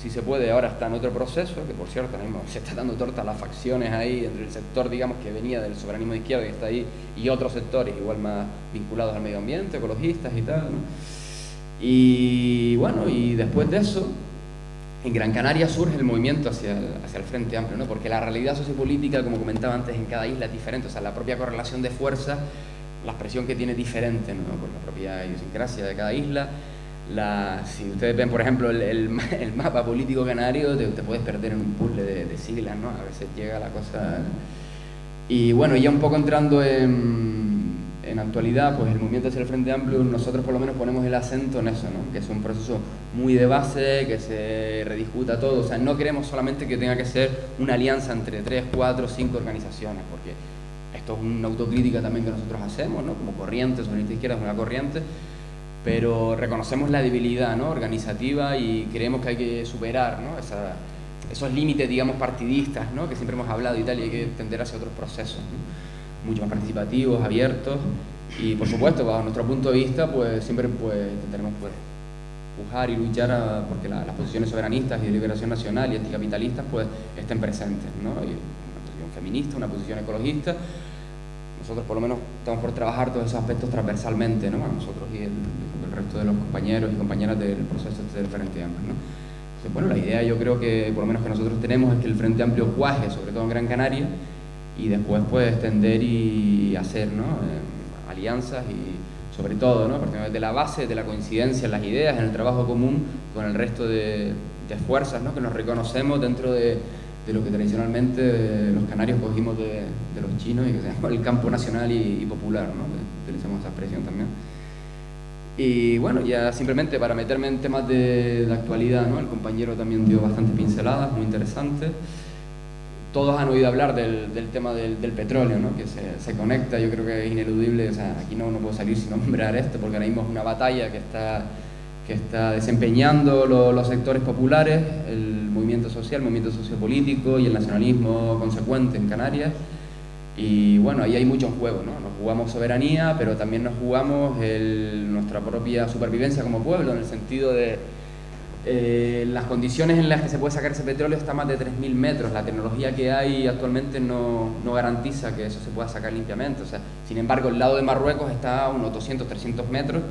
Si Se Puede ahora está en otro proceso, que por cierto mismo se está dando torta a las facciones ahí entre el sector, digamos, que venía del soberanismo de izquierda que está ahí, y otros sectores igual más vinculados al medio ambiente, ecologistas y tal, ¿no? Y bueno, y después de eso, en Gran Canaria surge el movimiento hacia el Frente Amplio, ¿no? Porque la realidad sociopolítica, como comentaba antes, en cada isla es diferente, o sea, la propia correlación de fuerzas, la expresión que tiene es diferente, ¿no? Por la propia idiosincrasia de cada isla. Si ustedes ven, por ejemplo, el mapa político canario, te puedes perder en un puzzle de siglas, ¿no? A veces llega la cosa... Y bueno, ya un poco entrando en actualidad, pues el movimiento hacia el Frente Amplio, nosotros por lo menos ponemos el acento en eso, ¿no? Que es un proceso muy de base, que se rediscuta todo, o sea, no queremos solamente que tenga que ser una alianza entre 3, 4, 5 organizaciones, porque esto es una autocrítica también que nosotros hacemos, ¿no? Como corriente, soberanista izquierda es una corriente, pero reconocemos la debilidad, ¿no? Organizativa, y creemos que hay que superar, ¿no? Esos límites, digamos, partidistas, ¿no? Que siempre hemos hablado y tal, y hay que tender hacia otros procesos, ¿no? Mucho más participativos, abiertos, y por supuesto, bajo nuestro punto de vista, pues siempre intentaremos pujar y luchar porque las posiciones soberanistas y de liberación nacional y anticapitalistas pues estén presentes, ¿no? Y una posición feminista, una posición ecologista. Nosotros por lo menos estamos por trabajar todos esos aspectos transversalmente, ¿no? A nosotros y el resto de los compañeros y compañeras del proceso del Frente Amplio, ¿no? Entonces, bueno, la idea yo creo que por lo menos que nosotros tenemos es que el Frente Amplio cuaje, sobre todo en Gran Canaria, y después pues extender y hacer, ¿no? Alianzas y sobre todo, ¿no? Partiendo de la base, de la coincidencia en las ideas, en el trabajo común con el resto de fuerzas, ¿no? Que nos reconocemos dentro de lo que tradicionalmente los canarios cogimos de los chinos y que se llama el campo nacional y popular, ¿no? Utilizamos esa expresión también. Y bueno, ya simplemente para meterme en temas de actualidad, ¿no? El compañero también dio bastantes pinceladas, muy interesantes. Todos han oído hablar del tema del petróleo, ¿no? Que se conecta, yo creo que es ineludible, o sea, aquí no puedo salir sin nombrar esto, porque ahora mismo es una batalla que está desempeñando los sectores populares, el movimiento social, el movimiento sociopolítico y el nacionalismo consecuente en Canarias. Y bueno, ahí hay mucho en juego, ¿no? Nos jugamos soberanía, pero también nos jugamos nuestra propia supervivencia como pueblo, en el sentido de las condiciones en las que se puede sacar ese petróleo está a más de 3.000 metros. La tecnología que hay actualmente no garantiza que eso se pueda sacar limpiamente. O sea, sin embargo, el lado de Marruecos está a unos 200, 300 metros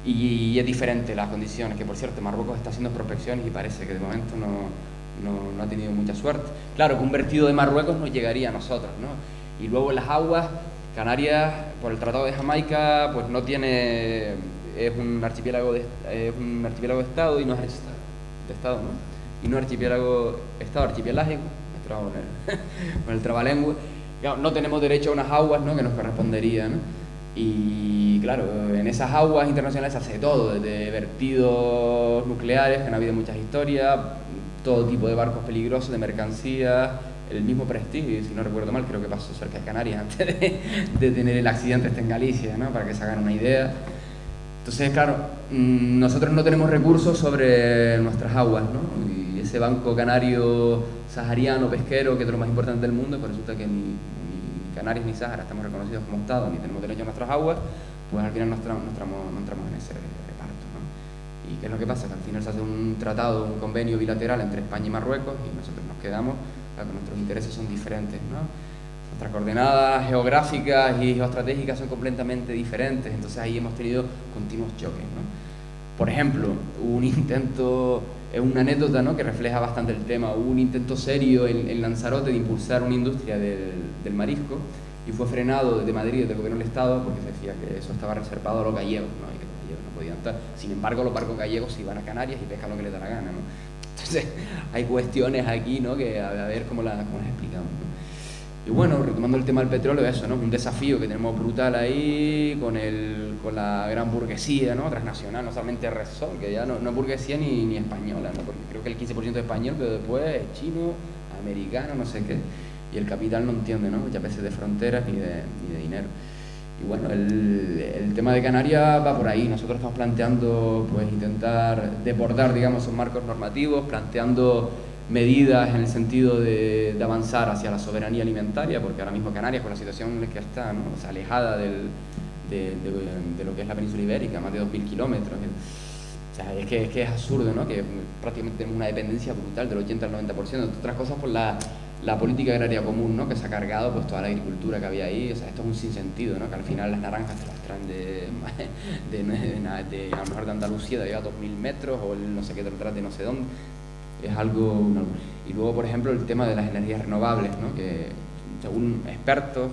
y es diferente las condiciones, que por cierto Marruecos está haciendo prospecciones y parece que de momento no ha tenido mucha suerte. Claro, que un vertido de Marruecos nos llegaría a nosotros, ¿no? Y luego en las aguas, Canarias, por el Tratado de Jamaica, pues no tiene... es un archipiélago de estado y no es de estado, ¿no? Y no archipiélago, estado archipiélagico, me trago con el trabalengua. Claro, no tenemos derecho a unas aguas, ¿no? Que nos correspondería, ¿no? Y claro, en esas aguas internacionales se hace todo, desde vertidos nucleares, que han habido muchas historias, todo tipo de barcos peligrosos, de mercancías, el mismo Prestige, si no recuerdo mal, creo que pasó cerca de Canarias antes de tener el accidente en Galicia, ¿no? Para que se hagan una idea. Entonces, claro, nosotros no tenemos recursos sobre nuestras aguas, ¿no? Y ese banco canario sahariano pesquero, que es de lo más importante del mundo, pues resulta que ni Canarias ni Sáhara estamos reconocidos como Estado, ni tenemos derecho a nuestras aguas, pues al final no entramos en ese reparto, ¿no? ¿Y qué es lo que pasa? Que al final se hace un tratado, un convenio bilateral entre España y Marruecos, y nosotros nos quedamos, claro, nuestros intereses son diferentes, ¿no? Nuestras coordenadas geográficas y geoestratégicas son completamente diferentes, entonces ahí hemos tenido continuos choques, ¿no? Por ejemplo, hubo un intento, es una anécdota, ¿no?, que refleja bastante el tema, hubo un intento serio en Lanzarote de impulsar una industria del marisco, y fue frenado desde Madrid, desde el gobierno del Estado, porque se decía que eso estaba reservado a los gallegos, ¿no?, y que los gallegos no podían estar. Sin embargo, los barcos gallegos se iban a Canarias y pescan lo que les da la gana, ¿no? Entonces, hay cuestiones aquí, ¿no?, que a ver cómo las explicamos, ¿no? Y bueno, retomando el tema del petróleo, eso, ¿no?, un desafío que tenemos brutal ahí con la gran burguesía, ¿no?, transnacional, no solamente Repsol, que ya no es burguesía ni española, ¿no?, porque creo que el 15% es español, pero después es chino, americano, no sé qué, y el capital no entiende, ¿no?, ya veces de fronteras ni de dinero. Y bueno, el tema de Canarias va por ahí. Nosotros estamos planteando, pues, intentar desbordar, digamos, esos marcos normativos, planteando medidas en el sentido de avanzar hacia la soberanía alimentaria, porque ahora mismo Canarias, con la situación en la que está, ¿no?, o sea, alejada de lo que es la península ibérica, más de 2.000 kilómetros. O sea, es que es absurdo, ¿no?, que prácticamente tenemos una dependencia brutal del 80 al 90%, entre otras cosas por la política agraria común, ¿no?, que se ha cargado pues toda la agricultura que había ahí. O sea, esto es un sinsentido, ¿no?, que al final las naranjas se las traen de a lo mejor de Andalucía, de allá a 2.000 metros, o el no sé qué te lo trae de no sé dónde. Es algo... Y luego, por ejemplo, el tema de las energías renovables, ¿no?, que según expertos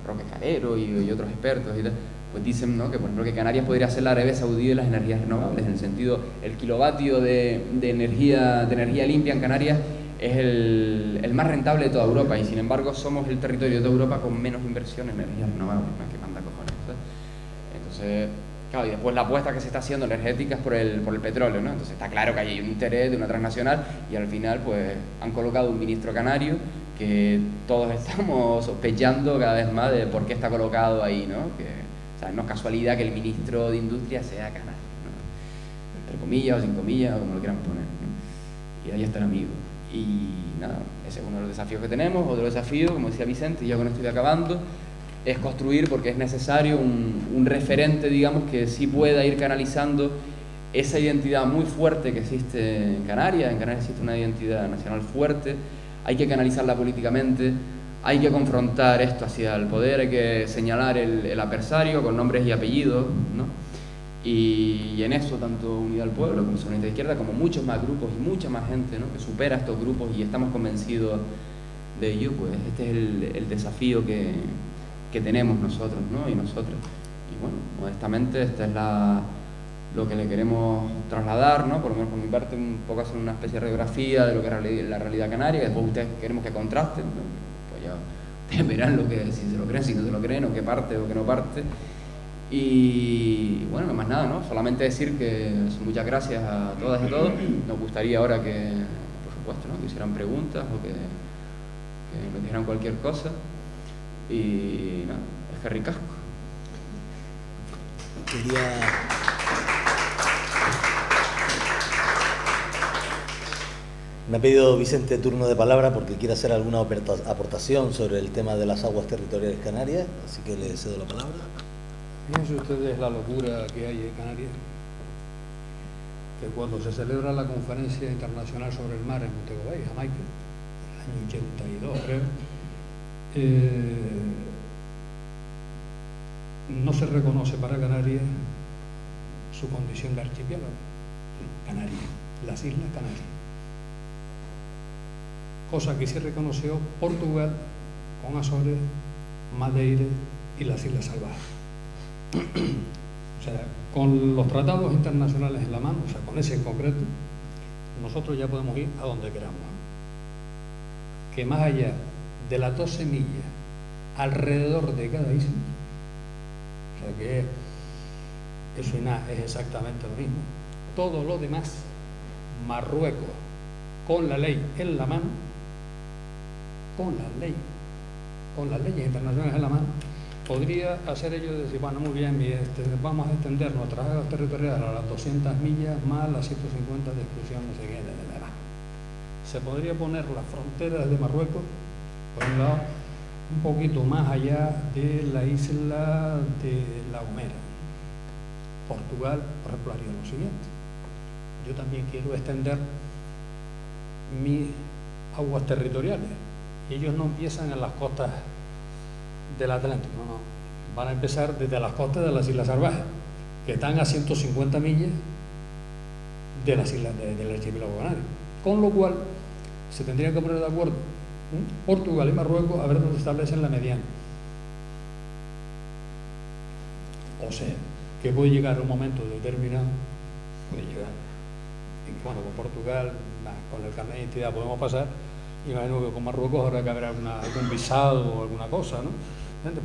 como Roque Calero y otros expertos y tal, pues dicen, ¿no?, que por ejemplo que Canarias podría ser la Arabia Saudí de las energías renovables, en el sentido, el kilovatio de energía limpia en Canarias es el más rentable de toda Europa, y sin embargo somos el territorio de toda Europa con menos inversión en energías renovables, ¿no?, que manda cojones, ¿sabes? Entonces, claro, y después la apuesta que se está haciendo energética es por el petróleo, ¿no? Entonces está claro que hay un interés de una transnacional, y al final pues han colocado un ministro canario que todos estamos sospechando cada vez más de por qué está colocado ahí, ¿no? O sea, no es casualidad que el ministro de Industria sea canario, ¿no?, entre comillas o sin comillas, o como lo quieran poner, ¿no? Y ahí está el amigo. Y nada, ese es uno de los desafíos que tenemos. Otro desafío, como decía Vicente, y yo con esto estoy acabando, es construir, porque es necesario, un referente, digamos, que sí pueda ir canalizando esa identidad muy fuerte que existe en Canarias. En Canarias existe una identidad nacional fuerte, hay que canalizarla políticamente, hay que confrontar esto hacia el poder, hay que señalar el adversario con nombres y apellidos, ¿no? Y en eso, tanto Unidad del Pueblo como Soberanista de Izquierda, como muchos más grupos y mucha más gente, ¿no?, que supera estos grupos y estamos convencidos de ello, pues este es el desafío que tenemos nosotros, ¿no?, y nosotras. Y bueno, modestamente esta es lo que le queremos trasladar, ¿no?, por lo menos por mi parte, un poco hacer una especie de radiografía de lo que es la realidad canaria, que después ustedes queremos que contrasten, ¿no?, pues ya ustedes verán si se lo creen, si no se lo creen, o qué parte o qué no parte. Y bueno, no más nada, ¿no?, solamente decir que muchas gracias a todas y todos. Nos gustaría ahora que, por supuesto, ¿no?, que hicieran preguntas o que nos dijeran cualquier cosa. Y nada, es que ricasco. Me ha pedido Vicente turno de palabra porque quiere hacer alguna aportación sobre el tema de las aguas territoriales canarias, así que le cedo la palabra. Fíjense ustedes la locura que hay en Canarias, que cuando se celebra la Conferencia Internacional sobre el Mar en Montego Bay, Jamaica, en el año 82, creo, no se reconoce para Canarias su condición de archipiélago. Canarias, las Islas Canarias. Cosa que sí reconoció Portugal con Azores, Madeira y las Islas Salvajes. O sea, con los tratados internacionales en la mano, o sea, con ese en concreto, nosotros ya podemos ir a donde queramos. Que más allá de las 12 millas alrededor de cada isla, o sea que eso y nada es exactamente lo mismo. Todo lo demás, Marruecos, con la ley en la mano, con las leyes internacionales en la mano, podría hacer ello decir, bueno, muy bien, vamos a extender nuestras aguas territoriales a las 200 millas más las 150 de exclusión, no sé qué, de verano. Se podría poner las fronteras de Marruecos, por un lado, un poquito más allá de la isla de La Gomera. Portugal, por ejemplo, haría lo siguiente. Yo también quiero extender mis aguas territoriales. Y ellos no empiezan en las costas del Atlántico, no. Van a empezar desde las costas de las Islas Salvajes, que están a 150 millas de las islas del archipiélago canario. Con lo cual, se tendrían que poner de acuerdo Portugal y Marruecos a ver dónde establecen la mediana. O sea, que puede llegar a un momento determinado, puede llegar, y bueno, con Portugal, con el carnet de identidad podemos pasar, y imagino que con Marruecos habrá que haber algún visado o alguna cosa, ¿no?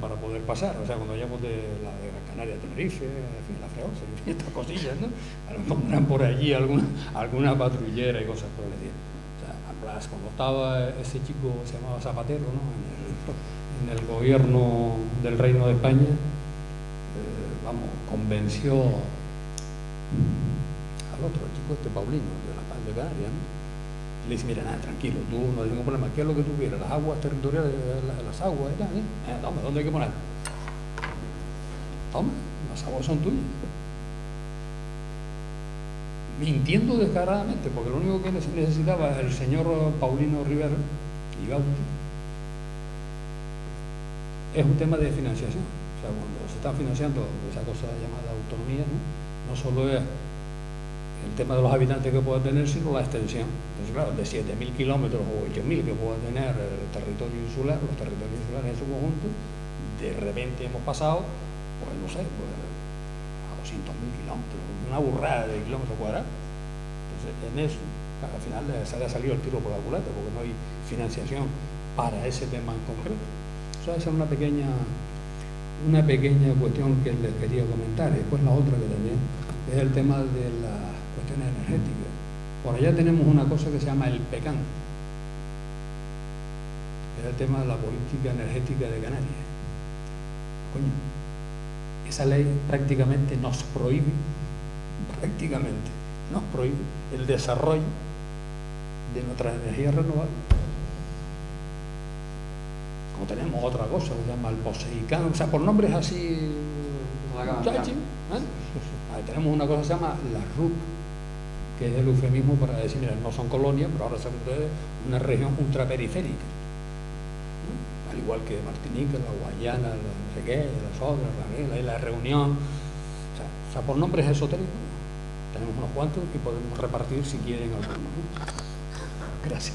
Para poder pasar, o sea, cuando vayamos de Gran Canaria a Tenerife, en fin, la Freosa, en fin, estas cosillas, ¿no? A lo mejor pondrán por allí alguna patrullera y cosas por el estilo. O sea, cuando estaba ese chico, se llamaba Zapatero, ¿no? En el gobierno del Reino de España, convenció al otro, el chico Paulino, de la Paz de Canarias, ¿no? Le dice, mira, nada, tranquilo, tú no hay ningún problema, ¿qué es lo que tú quieres? Las aguas territoriales, las aguas, toma, ¿dónde hay que poner? Toma, las aguas son tuyas. Mintiendo descaradamente, porque lo único que necesitaba el señor Paulino Rivera y Bauti es un tema de financiación. O sea, cuando se está financiando esa cosa llamada autonomía, no solo es el tema de los habitantes que pueda tener, sino la extensión. Entonces, claro, de 7.000 kilómetros o 8.000 que pueda tener el territorio insular, los territorios insulares en su conjunto, de repente hemos pasado, pues no sé, pues, a 200.000 kilómetros, una burrada de kilómetros cuadrados. Entonces, en eso, claro, al final se le ha salido el tiro por la culata, porque no hay financiación para ese tema en concreto. O sea, esa es una pequeña cuestión que les quería comentar. Y después la otra que también es el tema de las cuestiones energéticas. Por allá tenemos una cosa que se llama el PECAN, que es el tema de la política energética de Canarias. Coño, esa ley prácticamente nos prohíbe el desarrollo de nuestras energías renovables. Como tenemos otra cosa que se llama el POSEICAN, o sea, por nombres así, muchachos, tenemos una cosa que se llama la RUP, que es el eufemismo para decir, mira, no son colonias, pero ahora son ustedes una región ultraperiférica, ¿no? Al igual que Martinica, la Guayana, no sé qué, las otras, la Reunión, o sea, por nombres esotéricos tenemos unos cuantos que podemos repartir si quieren algunos, ¿no? Gracias.